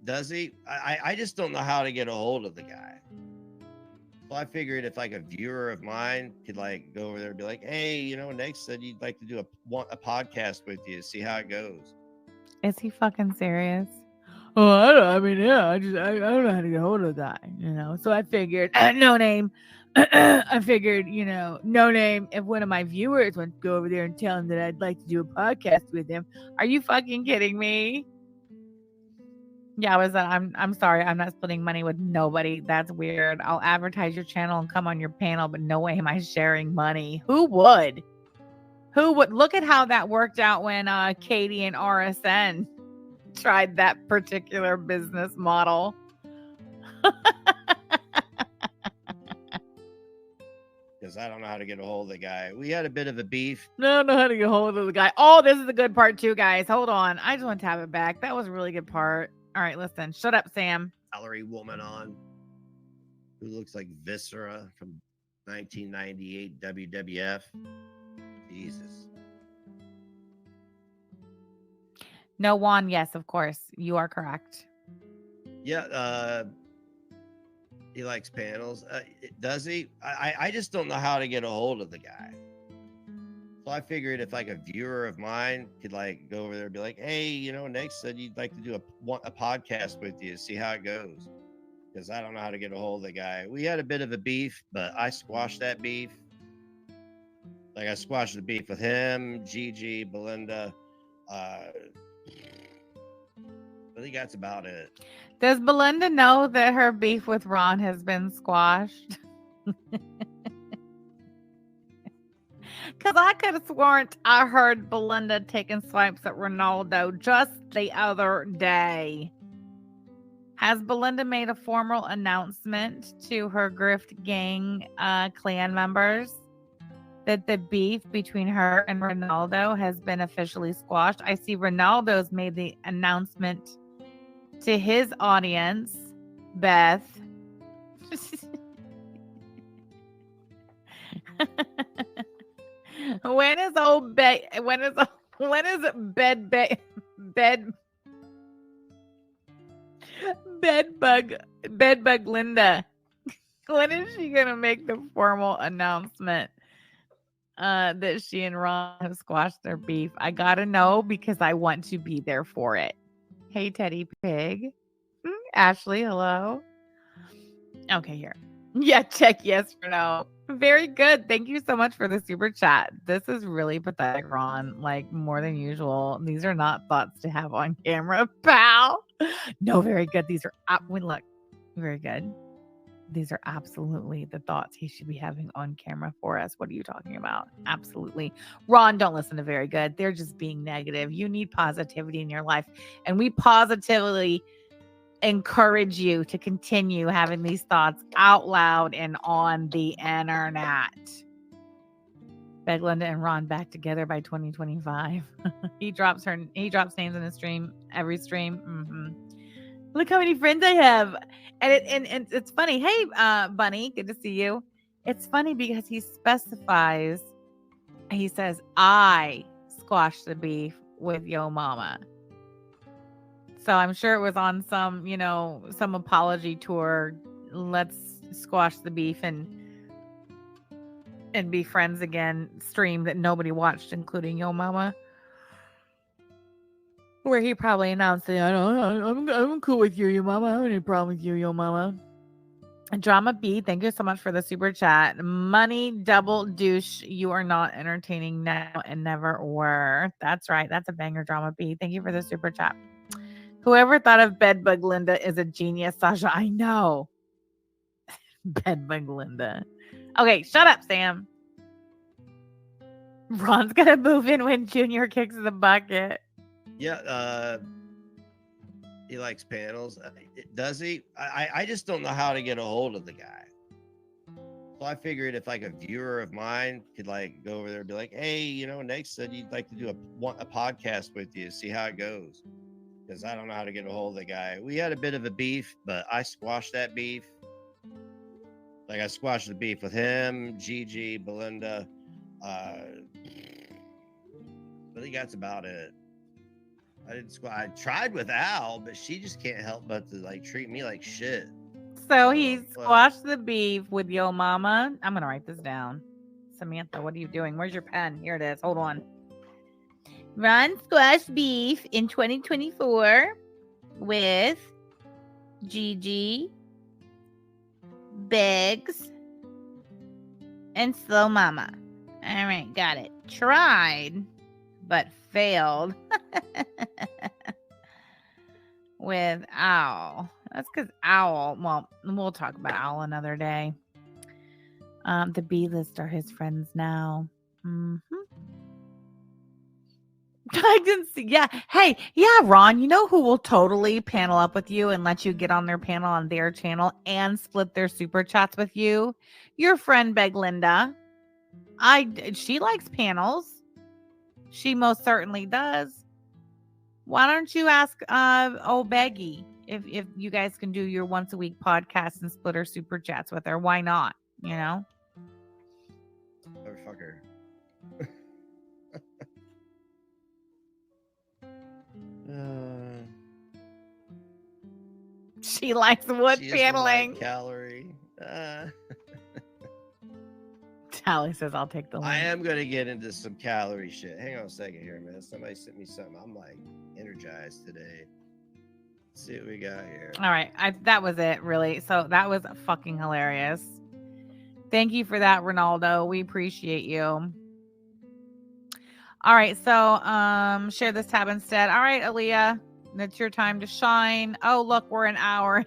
Does he? I just don't know how to get a hold of the guy. So I figured if like a viewer of mine could like go over there and be like, hey, Nate said you'd like to do a podcast with you, see how it goes. Is he fucking serious? Oh, I don't know how to get a hold of that, So I figured, no name. I figured, no name. If one of my viewers wants to go over there and tell him that I'd like to do a podcast with him, are you fucking kidding me? Yeah, I'm sorry. I'm not splitting money with nobody. That's weird. I'll advertise your channel and come on your panel, but no way am I sharing money. Who would? Look at how that worked out when Katie and RSN tried that particular business model. Because I don't know how to get a hold of the guy. We had a bit of a beef. No, I don't know how to get a hold of the guy. Oh, this is the good part too, guys. Hold on. I just want to have it back. That was a really good part. All right, listen. Shut up, Sam. Calorie woman on who looks like Viscera from 1998 WWF. Jesus. No, Juan. Yes, of course. You are correct. Yeah. He likes panels. Does he? I just don't know how to get a hold of the guy. So I figured if like a viewer of mine could like go over there and be like, hey, Nate said you'd like to do a podcast with you, see how it goes. Because I don't know how to get a hold of the guy. We had a bit of a beef, but I squashed that beef. Like I squashed the beef with him, Gigi, Belinda. I think that's about it. Does Belinda know that her beef with Ron has been squashed? Because I could have sworn I heard Belinda taking swipes at Ronaldo just the other day. Has Belinda made a formal announcement to her Grift Gang clan members that the beef between her and Ronaldo has been officially squashed? I see Ronaldo's made the announcement to his audience, Beth. When is bedbug Linda? When is she gonna make the formal announcement that she and Ron have squashed their beef? I gotta know because I want to be there for it. Hey, Teddy Pig. Ashley, hello. Okay, here. Yeah, check yes or no. Very good. Thank you so much for the super chat. This is really pathetic, Ron. Like more than usual. These are not thoughts to have on camera, pal. No, very good. These are look, very good. These are absolutely the thoughts he should be having on camera for us. What are you talking about? Absolutely. Ron, don't listen to very good. They're just being negative. You need positivity in your life. And we positively encourage you to continue having these thoughts out loud and on the internet. Beg Linda and Ron back together by 2025. He drops names in his stream, every stream. Look how many friends I have. And it's funny. Hey, Bunny, good to see you. It's funny because he specifies, he says, I squashed the beef with Yo Mama. So I'm sure it was on some, some apology tour. Let's squash the beef and be friends again stream that nobody watched, including Yo Mama. Where he probably announced that I'm cool with you, Yo Mama. I don't have any problem with you, Yo Mama. Drama B, thank you so much for the super chat. Money double douche. You are not entertaining now and never were. That's right. That's a banger, Drama B. Thank you for the super chat. Whoever thought of Bedbug Linda is a genius, Sasha. I know. Bedbug Linda. Okay, shut up, Sam. Ron's gonna move in when Junior kicks the bucket. Yeah, he likes panels. Does he? I just don't know how to get a hold of the guy. So I figured if like a viewer of mine could like go over there and be like, hey, Nate said you'd like to do a podcast with you, see how it goes. Because I don't know how to get a hold of the guy. We had a bit of a beef, but I squashed that beef. Like I squashed the beef with him, Gigi, Belinda. I think that's about it. I tried with Al, but she just can't help but to like treat me like shit. So he squashed the beef with Yo Mama. I'm gonna write this down. Samantha, what are you doing? Where's your pen? Here it is. Hold on. Ron squashed beef in 2024 with Gigi, Biggs, and Slow Mama. All right, got it. Tried, but failed with Owl. That's because Owl, well, we'll talk about Owl another day. The B-list are his friends now. I didn't see. Yeah. Hey, yeah, Ron, you know who will totally panel up with you and let you get on their panel on their channel and split their super chats with you? Your friend Beg Linda. She likes panels. She most certainly does. Why don't you ask Beggy if you guys can do your once a week podcast and split her super chats with her? Why not? Motherfucker. She likes wood she paneling. Like calorie. Tally says, I'll take the I link. am gonna get into some calorie shit. Hang on a second here, man. Somebody sent me something. I'm like energized today. Let's see what we got here. All right. That was it, really. So that was fucking hilarious. Thank you for that, Ronaldo. We appreciate you. All right. So share this tab instead. All right, Aaliyah. It's your time to shine. Oh, look, we're an hour.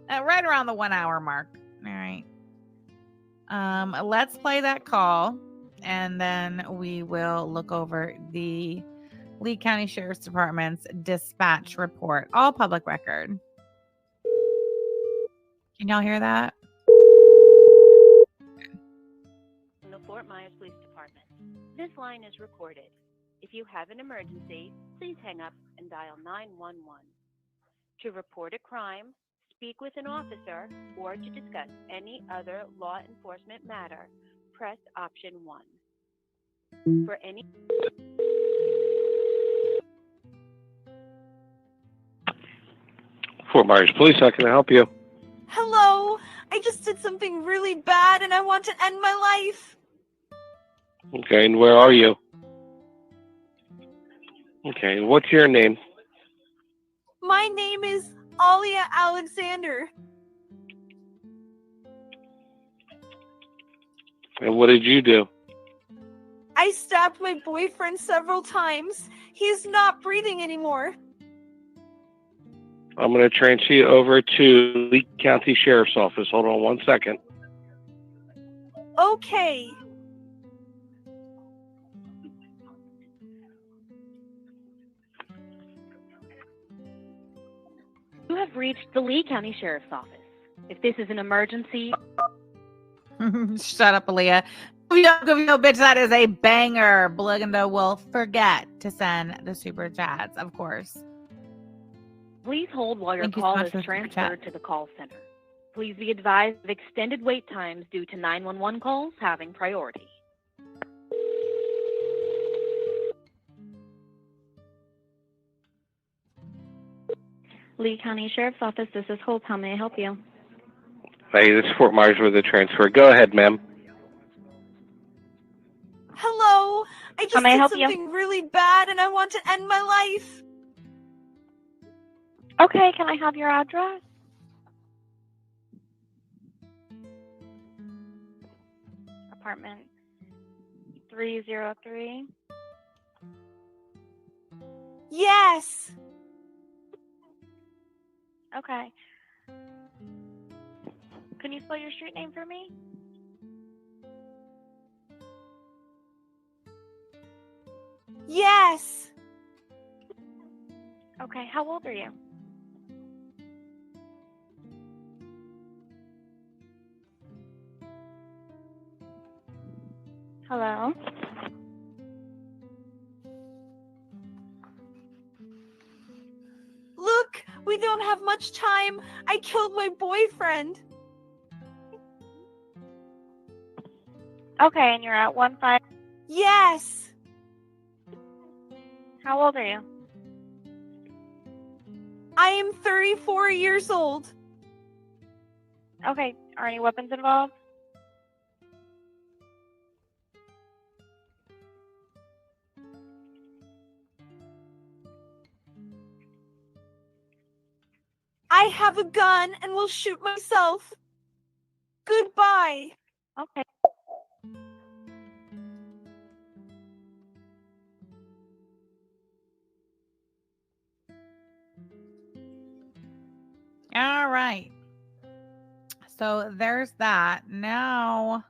Right around the 1 hour mark. All right. Let's play that call, and then we will look over the Lee County Sheriff's Department's dispatch report, all public record. Can y'all hear that? From the Fort Myers Police Department. This line is recorded. If you have an emergency, please hang up and dial 911. To report a crime, speak with an officer, or to discuss any other law enforcement matter, press option 1. For any Fort Myers Police, how can I help you? Hello, I just did something really bad and I want to end my life. Okay, and where are you? Okay, and what's your name? My name is Alia Alexander. And what did you do? I stabbed my boyfriend several times. He's not breathing anymore. I'm going to transfer you over to Lee County Sheriff's Office. Hold on 1 second. Okay. You have reached the Lee County Sheriff's Office. If this is an emergency, Shut up, Aaliyah. Yo, bitch, that is a banger. Belinda will forget to send the super chats, of course. please hold while your Thank you so call much is for the super transferred chat. to the call center. Please be advised of extended wait times due to 911 calls having priority. Lee County Sheriff's Office, this is Hope. How may I help you? Hey, this is Fort Myers with a transfer. Go ahead, ma'am. Hello, I How just may I did help you? something really bad and I want to end my life. Okay, can I have your address? Apartment 303. Yes. Okay. Can you spell your street name for me? Yes. Okay, how old are you? Hello? Look, we don't have much time. I killed my boyfriend. Okay, and you're at 15. Yes. How old are you? I am 34 years old. Okay, are any weapons involved? I have a gun and will shoot myself. Goodbye. Okay. All right. So there's that. Now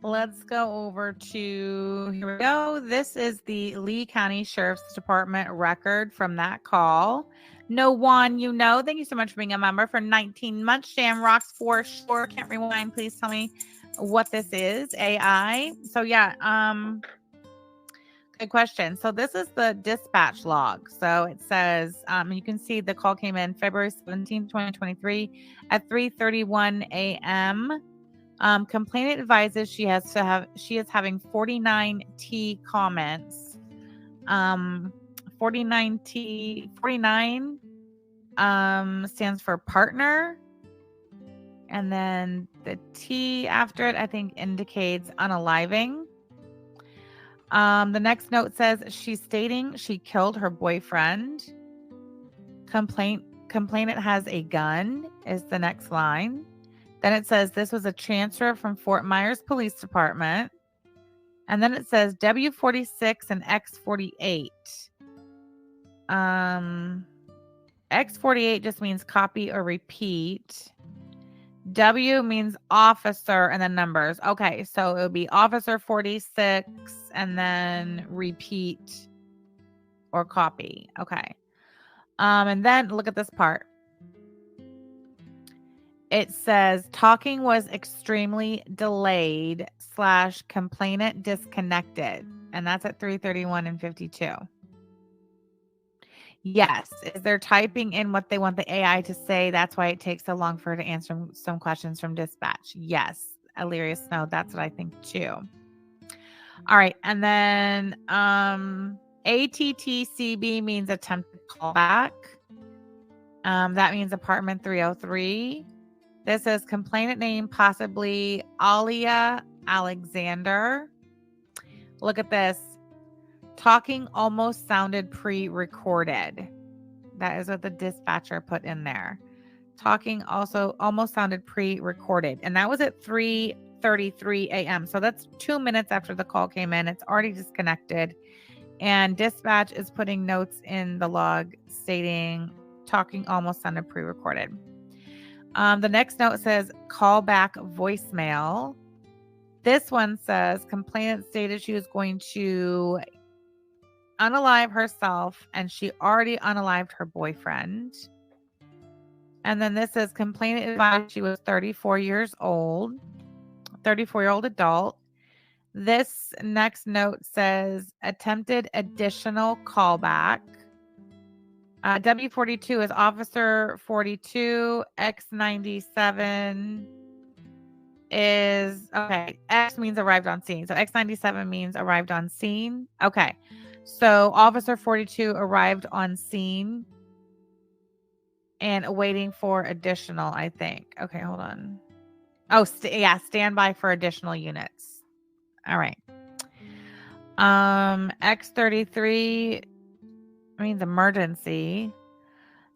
let's go over to, here we go. This is the Lee County Sheriff's Department record from that call. No one, you know, thank you so much for being a member for 19 months. Shamrocks for sure. Can't rewind. Please tell me what this is. AI. So yeah, good question. So this is the dispatch log. So it says, you can see the call came in February 17, 2023 at 3:31 a.m. Complainant advises she is having 49 T comments. 49 stands for partner. And then the T after it, I think indicates unaliving. The next note says she's stating she killed her boyfriend. Complainant has a gun is the next line. Then it says this was a transfer from Fort Myers Police Department. And then it says W46 and X48. X48 just means copy or repeat. W means officer and then numbers. Okay, so it would be officer 46 and then repeat or copy. Okay. And then look at this part. It says talking was extremely delayed / complainant disconnected. And that's at 3:31 and 52. Yes. Is they're typing in what they want the AI to say. That's why it takes so long for her to answer some questions from dispatch. Yes. Illyria Snow. That's what I think too. All right. And then ATTCB means attempted callback. That means apartment 303. This is complainant name, possibly Alia Alexander. Look at this. Talking almost sounded pre-recorded. That is what the dispatcher put in there. Talking also almost sounded pre-recorded. And that was at 3:33 a.m. So that's 2 minutes after the call came in. It's already disconnected. And dispatch is putting notes in the log stating talking almost sounded pre-recorded. The next note says callback voicemail. This one says complainant stated she was going to unalive herself and she already unalived her boyfriend. And then this says complainant advised she was 34 years old, 34-year-old adult. This next note says attempted additional callback. W42 is officer 42. X97 is, okay, X means arrived on scene. So X97 means arrived on scene. Okay. So officer 42 arrived on scene and waiting for additional, I think. Okay, hold on. Oh, stand by for additional units. All right. X33 means emergency.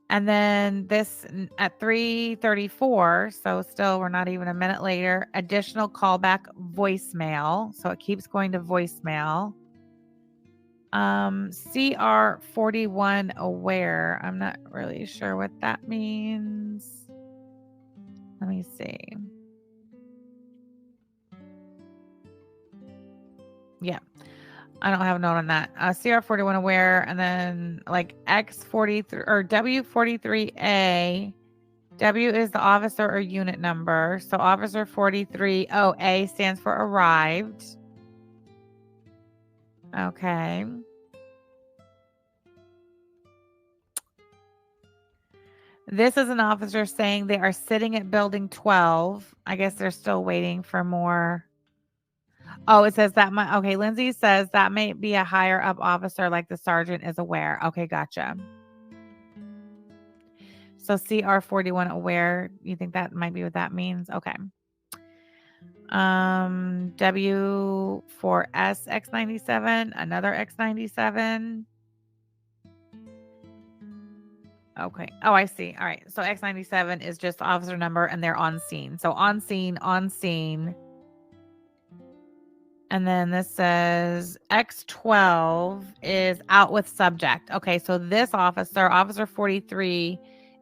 And then this at 3:34, so still we're not even a minute later, additional callback voicemail. So it keeps going to voicemail. CR41 aware. I'm not really sure what that means. Let me see. Yeah. I don't have a note on that. CR41 aware, and then like X43 or W43A. W is the officer or unit number. So officer 43. Oh, A stands for arrived. Okay. This is an officer saying they are sitting at building 12. I guess they're still waiting for more. Oh, it says that might, okay, Lindsay says that may be a higher up officer, like the sergeant is aware. Okay, gotcha. So CR41 aware, you think that might be what that means? Okay. W4S X97, another X97. Okay. Oh, I see. All right. So X97 is just the officer number and they're on scene. So on scene. And then this says X12 is out with subject. Okay, so this officer, officer 43,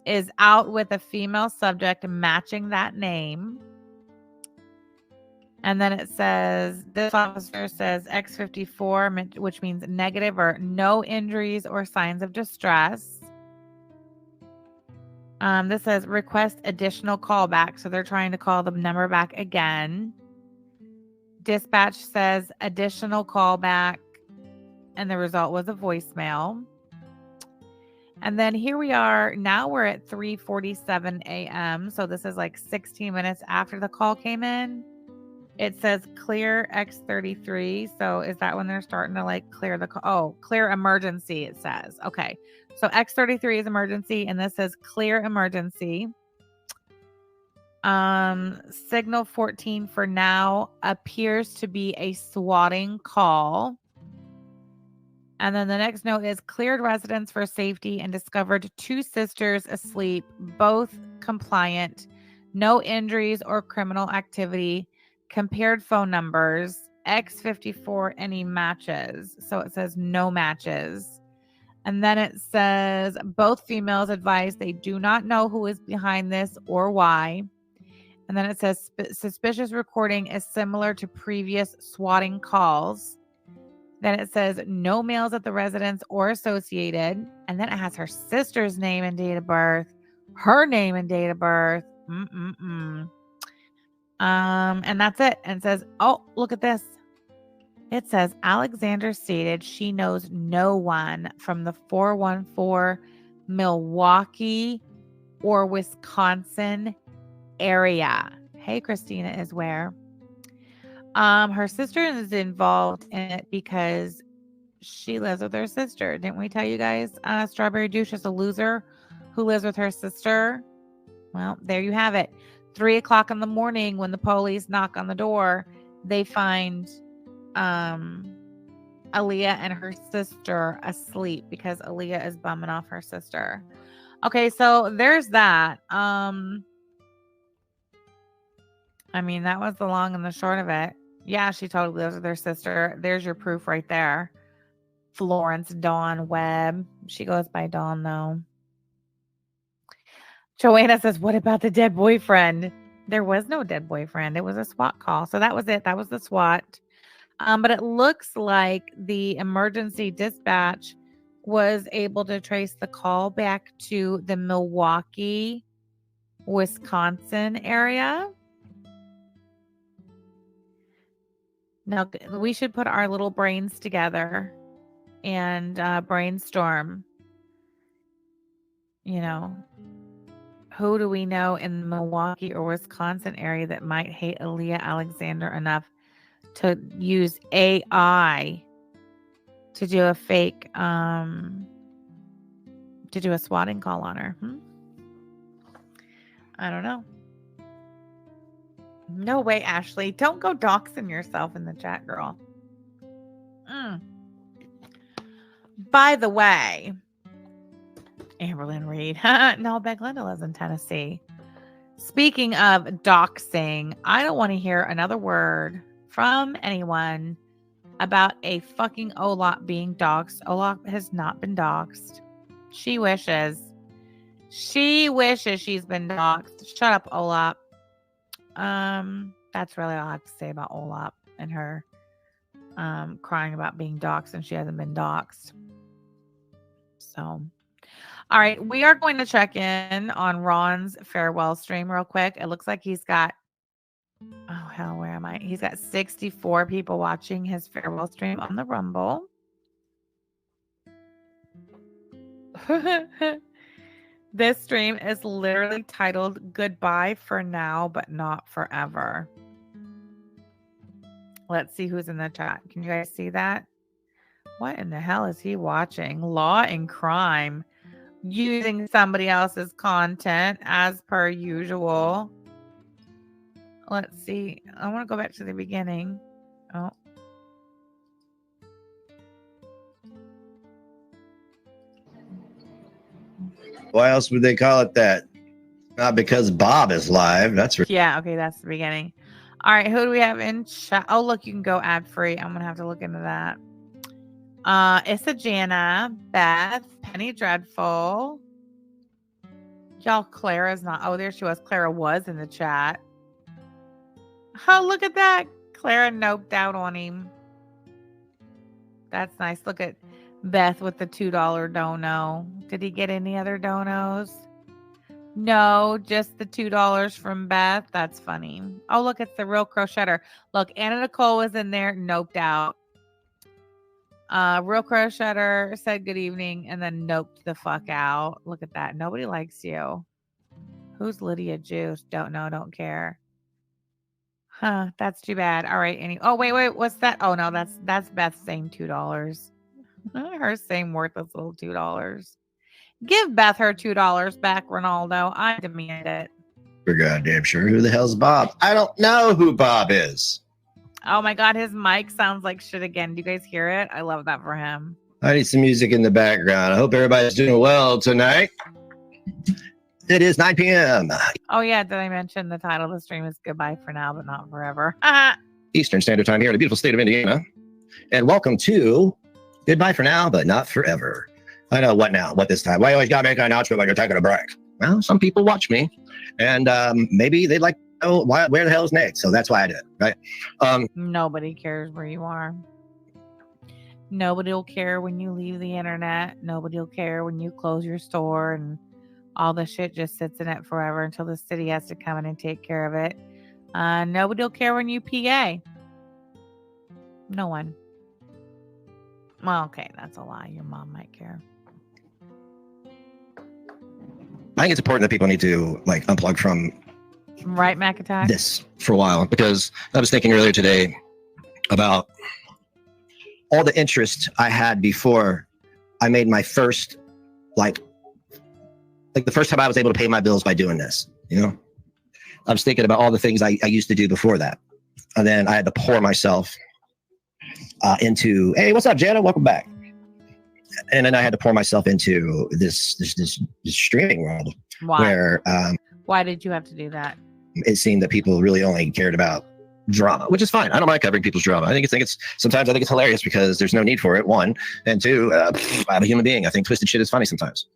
is out with a female subject matching that name. And then it says, this officer says X54, which means negative or no injuries or signs of distress. This says request additional callback. So they're trying to call the number back again. Dispatch says additional callback, and the result was a voicemail. And then here we are. Now we're at 3:47 a.m. So this is like 16 minutes after the call came in. It says clear X33. So is that when they're starting to like clear the call? Oh, clear emergency, it says. Okay. So X33 is emergency, and this says clear emergency. Signal 14 for now appears to be a swatting call. And then the next note is cleared residence for safety and discovered 2 sisters asleep, both compliant, no injuries or criminal activity, compared phone numbers, X54, any matches. So it says no matches. And then it says both females advise they do not know who is behind this or why. And then it says suspicious recording is similar to previous swatting calls. Then it says no males at the residence or associated. And then it has her sister's name and date of birth, her name and date of birth. And that's it. And it says, oh, look at this. It says Alexander stated she knows no one from the 414 Milwaukee or Wisconsin area. Hey, Christina is where. Her sister is involved in it because she lives with her sister. Didn't we tell you guys? Strawberry Douche is a loser who lives with her sister. Well, there you have it. 3 o'clock in the morning when the police knock on the door, they find Aaliyah and her sister asleep because Aaliyah is bumming off her sister. Okay, so there's that. I mean, that was the long and the short of it. Yeah, she totally lives with her sister. There's your proof right there. Florence Dawn Webb. She goes by Dawn, though. Joanna says, what about the dead boyfriend? There was no dead boyfriend. It was a SWAT call. So that was it. That was the SWAT. But it looks like the emergency dispatch was able to trace the call back to the Milwaukee, Wisconsin area. Now, we should put our little brains together and brainstorm. You know, who do we know in the Milwaukee or Wisconsin area that might hate Aaliyah Alexander enough to use AI to do a fake, to do a swatting call on her? I don't know. No way, Ashley. Don't go doxing yourself in the chat, girl. By the way, Amberlynn Reed. No, Beglenda lives in Tennessee. Speaking of doxing, I don't want to hear another word from anyone about a fucking Olap being doxed. Olap has not been doxed. She wishes. She wishes she's been doxed. Shut up, Olap. That's really all I have to say about Olap and her crying about being doxxed and she hasn't been doxxed. So, all right, we are going to check in on Ron's farewell stream real quick. It looks like he's got, oh hell, where am I? He's got 64 people watching his farewell stream on the Rumble. This stream is literally titled Goodbye for Now, but Not Forever. Let's see who's in the chat. Can you guys see that? What in the hell is he watching? Law and Crime. Using somebody else's content as per usual. Let's see. I want to go back to the beginning. Oh. Why else would they call it that? Not because Bob is live. That's yeah. Okay, that's the beginning. All right, who do we have in chat? Oh, look, you can go ad free. I'm gonna have to look into that. Issa Jana, Beth, Penny Dreadful. Y'all, Clara's not. Oh, there she was. Clara was in the chat. Oh, look at that. Clara noped out on him. That's nice. Look at Beth with the $2 dono. Did he get any other donos? No, just the $2 from Beth. That's funny. Oh, look, it's the real crochetter. Look, Anna Nicole was in there, noped out. Real crochetter said good evening and then noped the fuck out. Look at that. Nobody likes you. Who's Lydia Juice? Don't know, don't care. Huh, that's too bad. All right, oh, wait, what's that? Oh no, that's Beth's same $2. Her same worthless little $2. Give Beth her $2 back, Ronaldo. I demand it. For goddamn sure. Who the hell's Bob? I don't know who Bob is. Oh my God, his mic sounds like shit again. Do you guys hear it? I love that for him. I need some music in the background. I hope everybody's doing well tonight. It is 9 p.m. Oh yeah, did I mention the title of the stream is Goodbye for Now, but Not Forever? Eastern Standard Time here in the beautiful state of Indiana. And welcome to Goodbye for Now, but Not Forever. I know, what now? What this time? Why you always got to make an announcement when you're taking a break? Well, some people watch me, and maybe they'd like to know where the hell is Nate. So that's why I did, right? Nobody cares where you are. Nobody will care when you leave the internet. Nobody will care when you close your store, and all the shit just sits in it forever until the city has to come in and take care of it. Nobody will care when you PA. No one. Well, okay, that's a lie. Your mom might care. I think it's important that people need to like unplug from Right, Mac Attack? this for a while, because I was thinking earlier today about all the interest I had before I made my first, like the first time I was able to pay my bills by doing this, you know? I was thinking about all the things I used to do before that. And then I had to pour myself into, hey, what's up, Jana? Welcome back. And then I had to pour myself into this streaming world. Why? Where Why did you have to do that? it seemed that people really only cared about drama, which is fine. I don't mind covering people's drama. I think it's sometimes I think it's hilarious because there's no need for it. One, and two, I'm a human being. I think twisted shit is funny sometimes.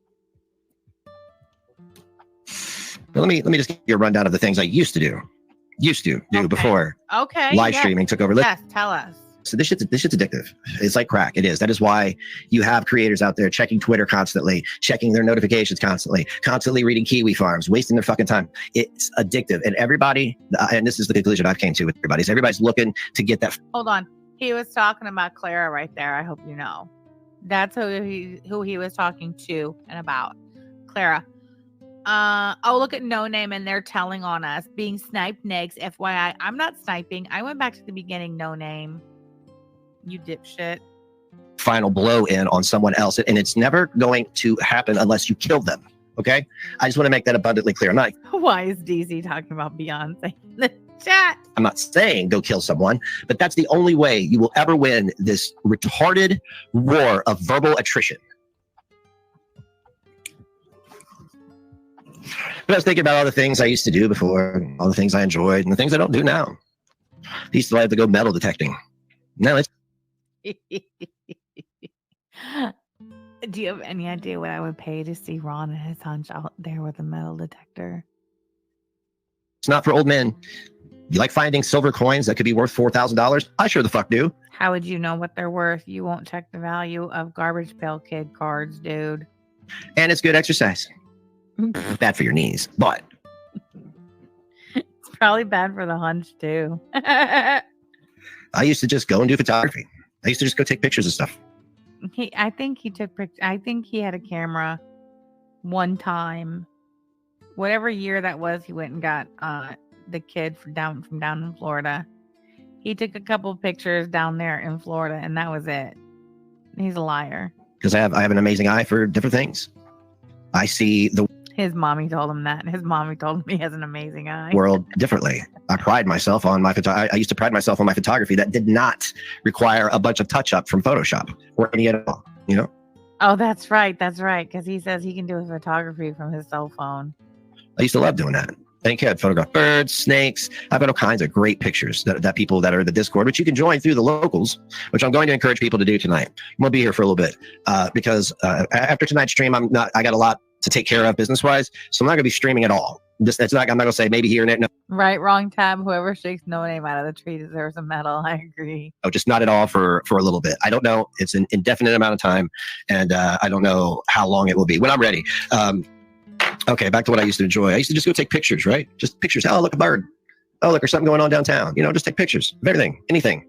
But let me just give you a rundown of the things I used to do Okay. before Okay. live yes. streaming took over. Yes, tell us. So this shit's addictive. It's like crack. It is. That is why you have creators out there checking Twitter constantly, checking their notifications constantly reading Kiwi Farms, wasting their fucking time. It's addictive. And everybody, and this is the conclusion I've came to with everybody, is everybody's looking to get that. Hold on. He was talking about Clara right there. I hope you know. That's who he was talking to and about. Clara. Oh, look at No Name, and they're telling on us. Being sniped next, FYI. I'm not sniping. I went back to the beginning, No Name. You dipshit. Final blow in on someone else. And it's never going to happen unless you kill them. Okay? I just want to make that abundantly clear. Why is DZ talking about Beyonce in the chat? I'm not saying go kill someone, but that's the only way you will ever win this retarded war of verbal attrition. But I was thinking about all the things I used to do before, all the things I enjoyed, and the things I don't do now. I used to have to go metal detecting. Now it's Do you have any idea what I would pay to see Ron and his hunch out there with a metal detector? not for old men. You like finding silver coins that could be worth $4,000? I sure the fuck do. How would you know what they're worth? You won't check the value of Garbage Pail Kid cards, dude. And it's good exercise. Bad for your knees, but It's probably bad for the hunch, too. I used to just go and do photography. I used to just go take pictures of stuff. I think he took pictures. I think he had a camera one time. Whatever year that was, he went and got the kid from down in Florida. He took a couple of pictures down there in Florida, and that was it. He's a liar. Because I have an amazing eye for different things. I see the His mommy told him that. And his mommy told him he has an amazing eye. world differently. I pride myself on my I used to pride myself on my photography that did not require a bunch of touch up from Photoshop or any at all, you know? Oh, that's right. That's right. Because he says he can do his photography from his cell phone. I used to love doing that. Thank you. I'd photograph birds, snakes. I've got all kinds of great pictures that people that are in the Discord, which you can join through the locals, which I'm going to encourage people to do tonight. I'm going to be here for a little bit because after tonight's stream, I got a lot to take care of business-wise, so I'm not going to be streaming at all. I'm not going to say maybe here and there. No, Right, wrong tab. Whoever shakes No Name out of the tree deserves a medal. I agree. just not at all for a little bit. I don't know. It's an indefinite amount of time, and I don't know how long it will be when I'm ready. Okay, back to what I used to enjoy. I used to just go take pictures, right? Just pictures. Oh, look, a bird. Oh, look, there's something going on downtown. You know, just take pictures of everything, anything.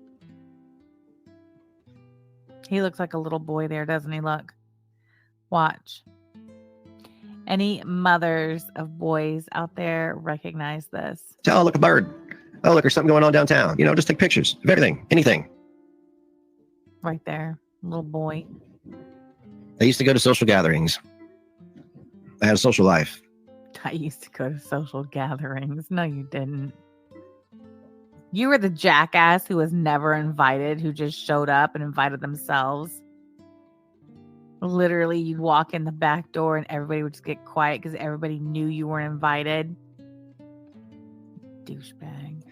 He looks like a little boy there, doesn't he? Look. Watch. Any mothers of boys out there recognize this? Oh, look, a bird. Oh, look, there's something going on downtown. You know, just take pictures of everything, anything. Right there. Little boy. I used to go to social gatherings. I had a social life. I used to go to social gatherings. No, you didn't. You were the jackass who was never invited, who just showed up and invited themselves. Literally, you'd walk in the back door and everybody would just get quiet because everybody knew you weren't invited. Douchebag.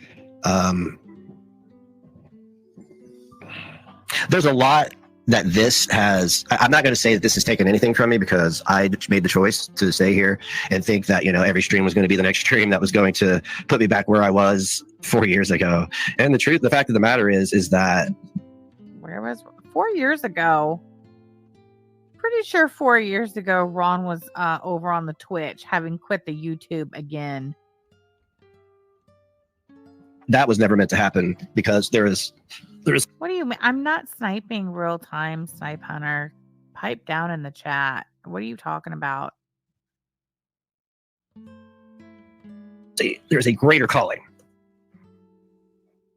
There's a lot that this has. I'm not going to say that this has taken anything from me because I made the choice to stay here and think that, every stream was going to be the next stream that was going to put me back where I was 4 years ago. And the fact of the matter is that. Where was 4 years ago? Pretty sure 4 years ago, Ron was over on the Twitch, having quit the YouTube again. That was never meant to happen because there is. What do you mean? I'm not sniping real time, Snipe Hunter. Pipe down in the chat. What are you talking about? There's a greater calling.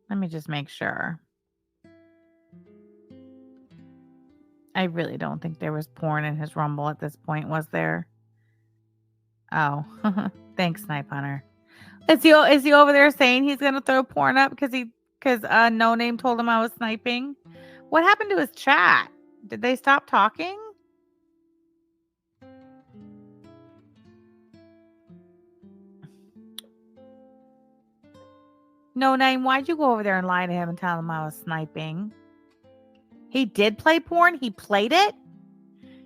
Let me just make sure. I really don't think there was porn in his Rumble at this point, was there? Oh, thanks, Snipe Hunter. Is he over there saying he's gonna throw porn up because No Name told him I was sniping? What happened to his chat? Did they stop talking? No Name, why'd you go over there and lie to him and tell him I was sniping? He did play porn? He played it?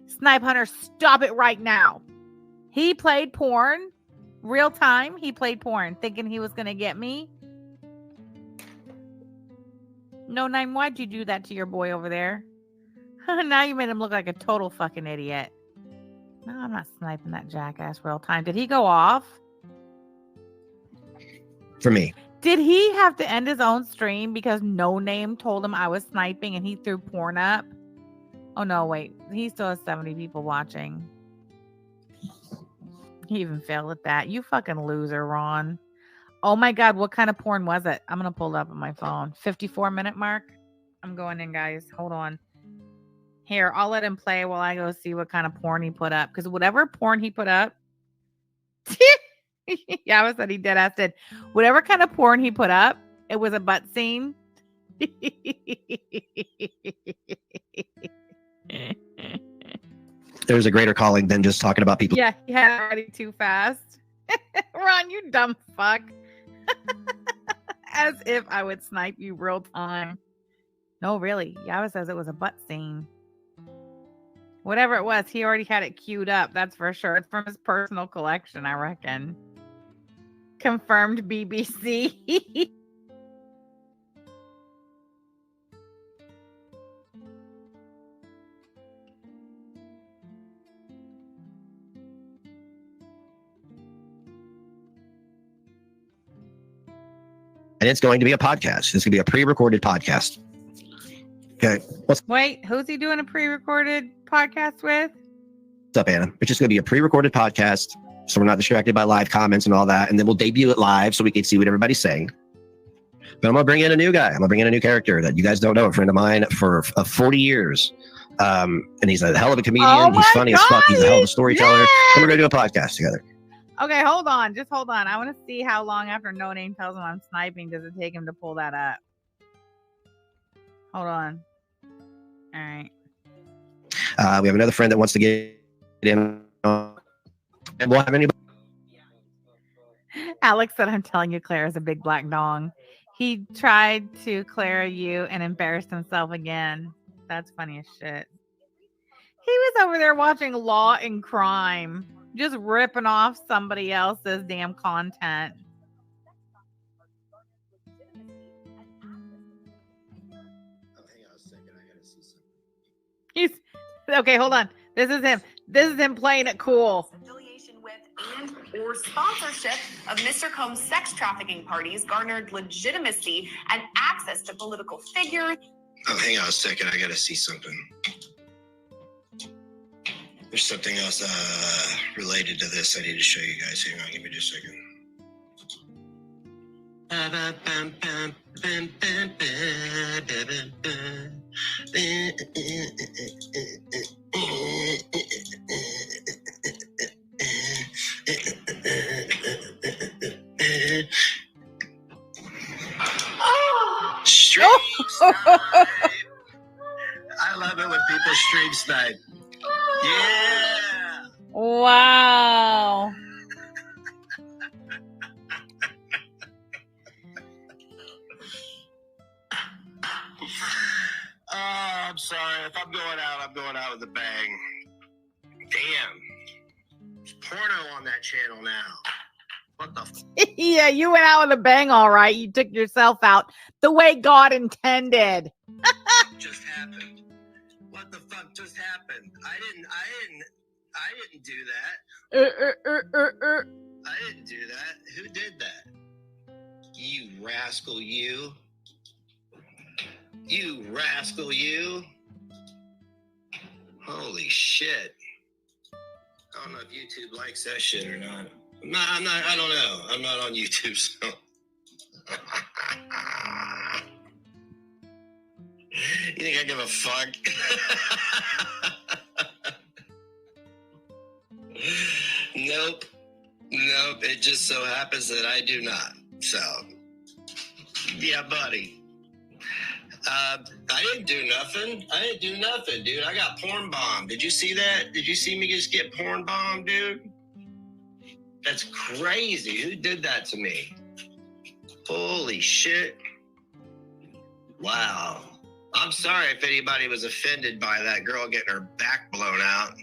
Snipe Hunter, stop it right now. He played porn? Real time? He played porn thinking he was going to get me? No Name, why'd you do that to your boy over there? Now you made him look like a total fucking idiot. No, I'm not sniping that jackass real time. Did he go off? For me. Did he have to end his own stream because No Name told him I was sniping and he threw porn up? Oh no, wait. He still has 70 people watching. He even failed at that. You fucking loser, Ron. Oh my God, what kind of porn was it? I'm going to pull it up on my phone. 54-minute mark? I'm going in, guys. Hold on. Here, I'll let him play while I go see what kind of porn he put up. Because whatever porn he put up... Yeah, I said he dead ass did. Whatever kind of porn he put up, it was a butt scene. There's a greater calling than just talking about people. Yeah, he had it already too fast. Ron, you dumb fuck. As if I would snipe you real time. No, really. Yava says it was a butt scene. Whatever it was, he already had it queued up. That's for sure. It's from his personal collection, I reckon. Confirmed BBC. And it's going to be a podcast. It's going to be a pre-recorded podcast. Okay. Wait, who's he doing a pre-recorded podcast with? What's up, Anna? It's just going to be a pre-recorded podcast, so we're not distracted by live comments and all that. And then we'll debut it live so we can see what everybody's saying. But I'm going to bring in a new guy. I'm going to bring in a new character that you guys don't know. A friend of mine for 40 years. And he's a hell of a comedian. Oh he's funny as fuck. He's a hell of a storyteller. Yes! And we're going to do a podcast together. Okay, hold on. Just hold on. I want to see how long after No Name tells him I'm sniping does it take him to pull that up. Hold on. All right. We have another friend that wants to get in. And we'll have anybody. Alex said, I'm telling you, Claire is a big black dong. He tried to Clara you and embarrassed himself again. That's funny as shit. He was over there watching Law and Crime, just ripping off somebody else's damn content. He's okay. Hold on. This is him. This is him playing it cool. Affiliation with and or sponsorship of Mr. Combs' sex trafficking parties garnered legitimacy and access to political figures. Oh, hang on a second. I gotta see something. There's something else related to this I need to show you guys. Hang on, give me just a second. on that channel now. What the Yeah, you went out with a bang, all right. You took yourself out the way God intended. fuck just happened? What the fuck just happened? I didn't do that. I didn't do that. Who did that? You rascal, you. You rascal, you. Holy shit. I don't know if YouTube likes that shit or not. I don't know. I'm not on YouTube, so. You think I give a fuck? Nope. It just so happens that I do not. So, yeah, buddy. I didn't do nothing. Dude. I got porn bombed. Did you see that? Did you see me just get porn bombed, dude? That's crazy. Who did that to me? Holy shit. Wow. I'm sorry if anybody was offended by that girl getting her back blown out.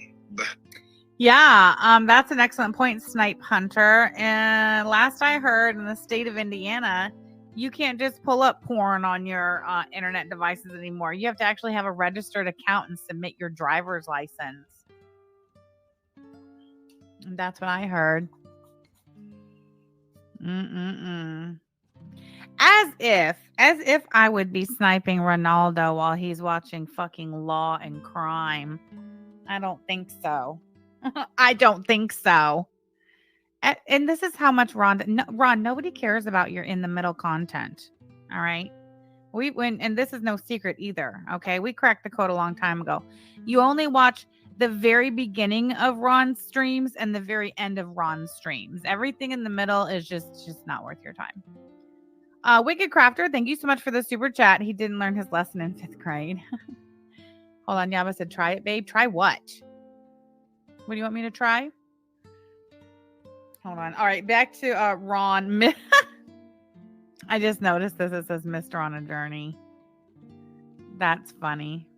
Yeah, that's an excellent point, Snipe Hunter. And last I heard, in the state of Indiana, you can't just pull up porn on your internet devices anymore. You have to actually have a registered account and submit your driver's license. And that's what I heard. As if I would be sniping Ronaldo while he's watching fucking Law and Crime. I don't think so. I don't think so. And this is how much Ron, nobody cares about your in the middle content. All right. And this is no secret either. Okay. We cracked the code a long time ago. You only watch the very beginning of Ron's streams and the very end of Ron's streams. Everything in the middle is just not worth your time. Wicked Crafter, thank you so much for the super chat. He didn't learn his lesson in 5th grade. Hold on. Yaba said, try it, babe. Try what? What do you want me to try? Hold on. All right. Back to Ron. I just noticed this. It says Mr. on a Journey. That's funny.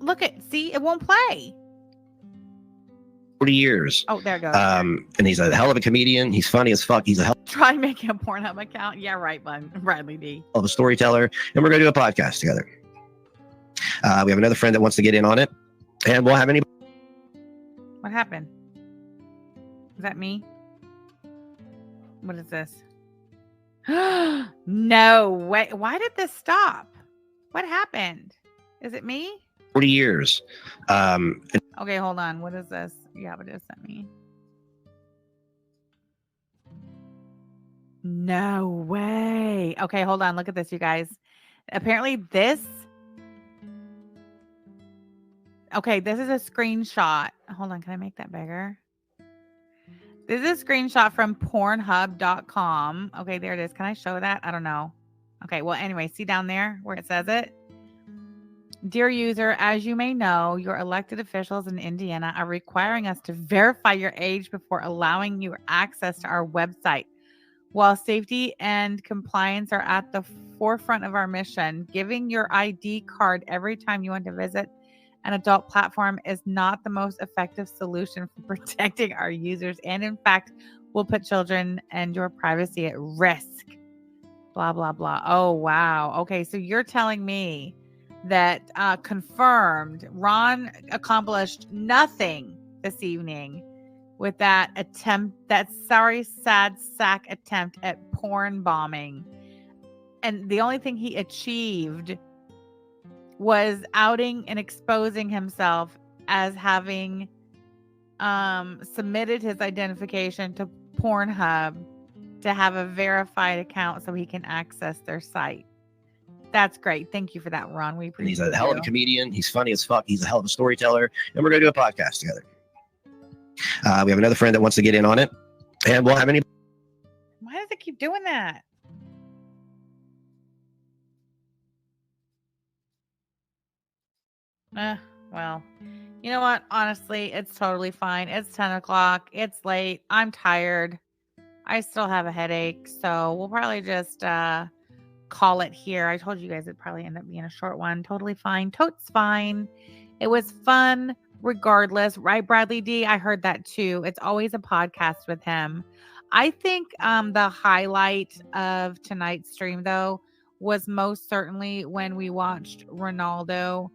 Look see, it won't play. 40 years. Oh, there it goes. And he's a hell of a comedian. He's funny as fuck. He's a hell Try making a Pornhub account. Yeah, right, Bradley D. of a storyteller. And we're going to do a podcast together. We have another friend that wants to get in on it. And we'll have any. What happened? Is that me? What is this? No way. Why did this stop? What happened? Is it me? 40 years. Okay, hold on. What is this? Yeah, but it sent me. No way. Okay, hold on. Look at this, you guys. Apparently this. Okay, this is a screenshot. Hold on. Can I make that bigger? This is a screenshot from Pornhub.com. Okay, there it is. Can I show that? I don't know. Okay, well, anyway, see down there where it says it? Dear user, as you may know, your elected officials in Indiana are requiring us to verify your age before allowing you access to our website. While safety and compliance are at the forefront of our mission, giving your ID card every time you want to visit an adult platform is not the most effective solution for protecting our users, and in fact will put children and your privacy at risk. Blah, blah, blah. Oh, wow. Okay, so you're telling me that confirmed Ron accomplished nothing this evening with that attempt, that sorry, sad sack attempt at porn bombing. And the only thing he achieved was outing and exposing himself as having submitted his identification to Pornhub to have a verified account so he can access their site. That's great. Thank you for that, Ron. We appreciate it. He's a hell of a comedian. He's funny as fuck. He's a hell of a storyteller. And we're going to do a podcast together. We have another friend that wants to get in on it. And we'll have any. Why does it keep doing that? Well, you know what? Honestly, it's totally fine. It's 10 o'clock. It's late. I'm tired. I still have a headache. So we'll probably just call it here. I told you guys it'd probably end up being a short one. Totally fine. Totes fine. It was fun regardless, right, Bradley D? I heard that too. It's always a podcast with him. I think the highlight of tonight's stream, though, was most certainly when we watched Ronaldo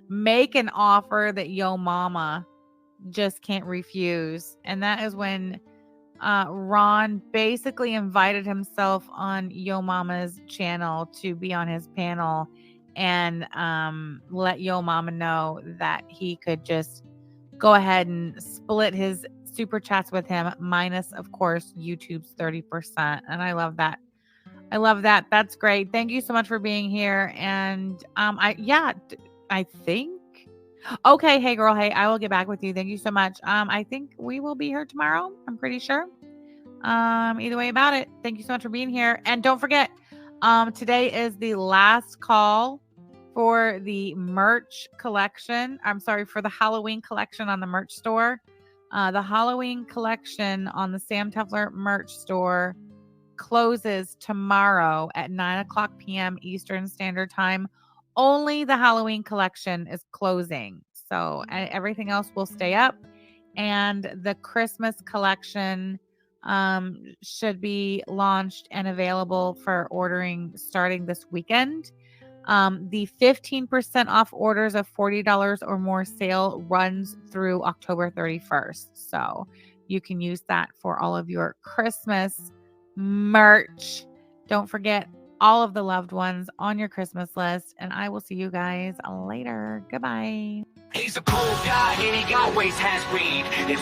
make an offer that Yo Mama just can't refuse. And that is when Ron basically invited himself on Yo Mama's channel to be on his panel and let Yo Mama know that he could just go ahead and split his super chats with him, minus, of course, YouTube's 30%. And I love that. I love that. That's great. Thank you so much for being here. And I think. Okay, hey girl, hey, I will get back with you. Thank you so much. I think we will be here tomorrow. I'm pretty sure. Either way about it. Thank you so much for being here. And don't forget, today is the last call for the merch collection. I'm sorry, for the Halloween collection on the merch store. The Halloween collection on the Sam Tefler merch store closes tomorrow at 9:00 p.m. Eastern Standard Time. Only the Halloween collection is closing. So everything else will stay up. And the Christmas collection should be launched and available for ordering starting this weekend. The 15% off orders of $40 or more sale runs through October 31st. So you can use that for all of your Christmas merch. Don't forget all of the loved ones on your Christmas list. And I will see you guys later. Goodbye. He's a cool guy and he always has weed. If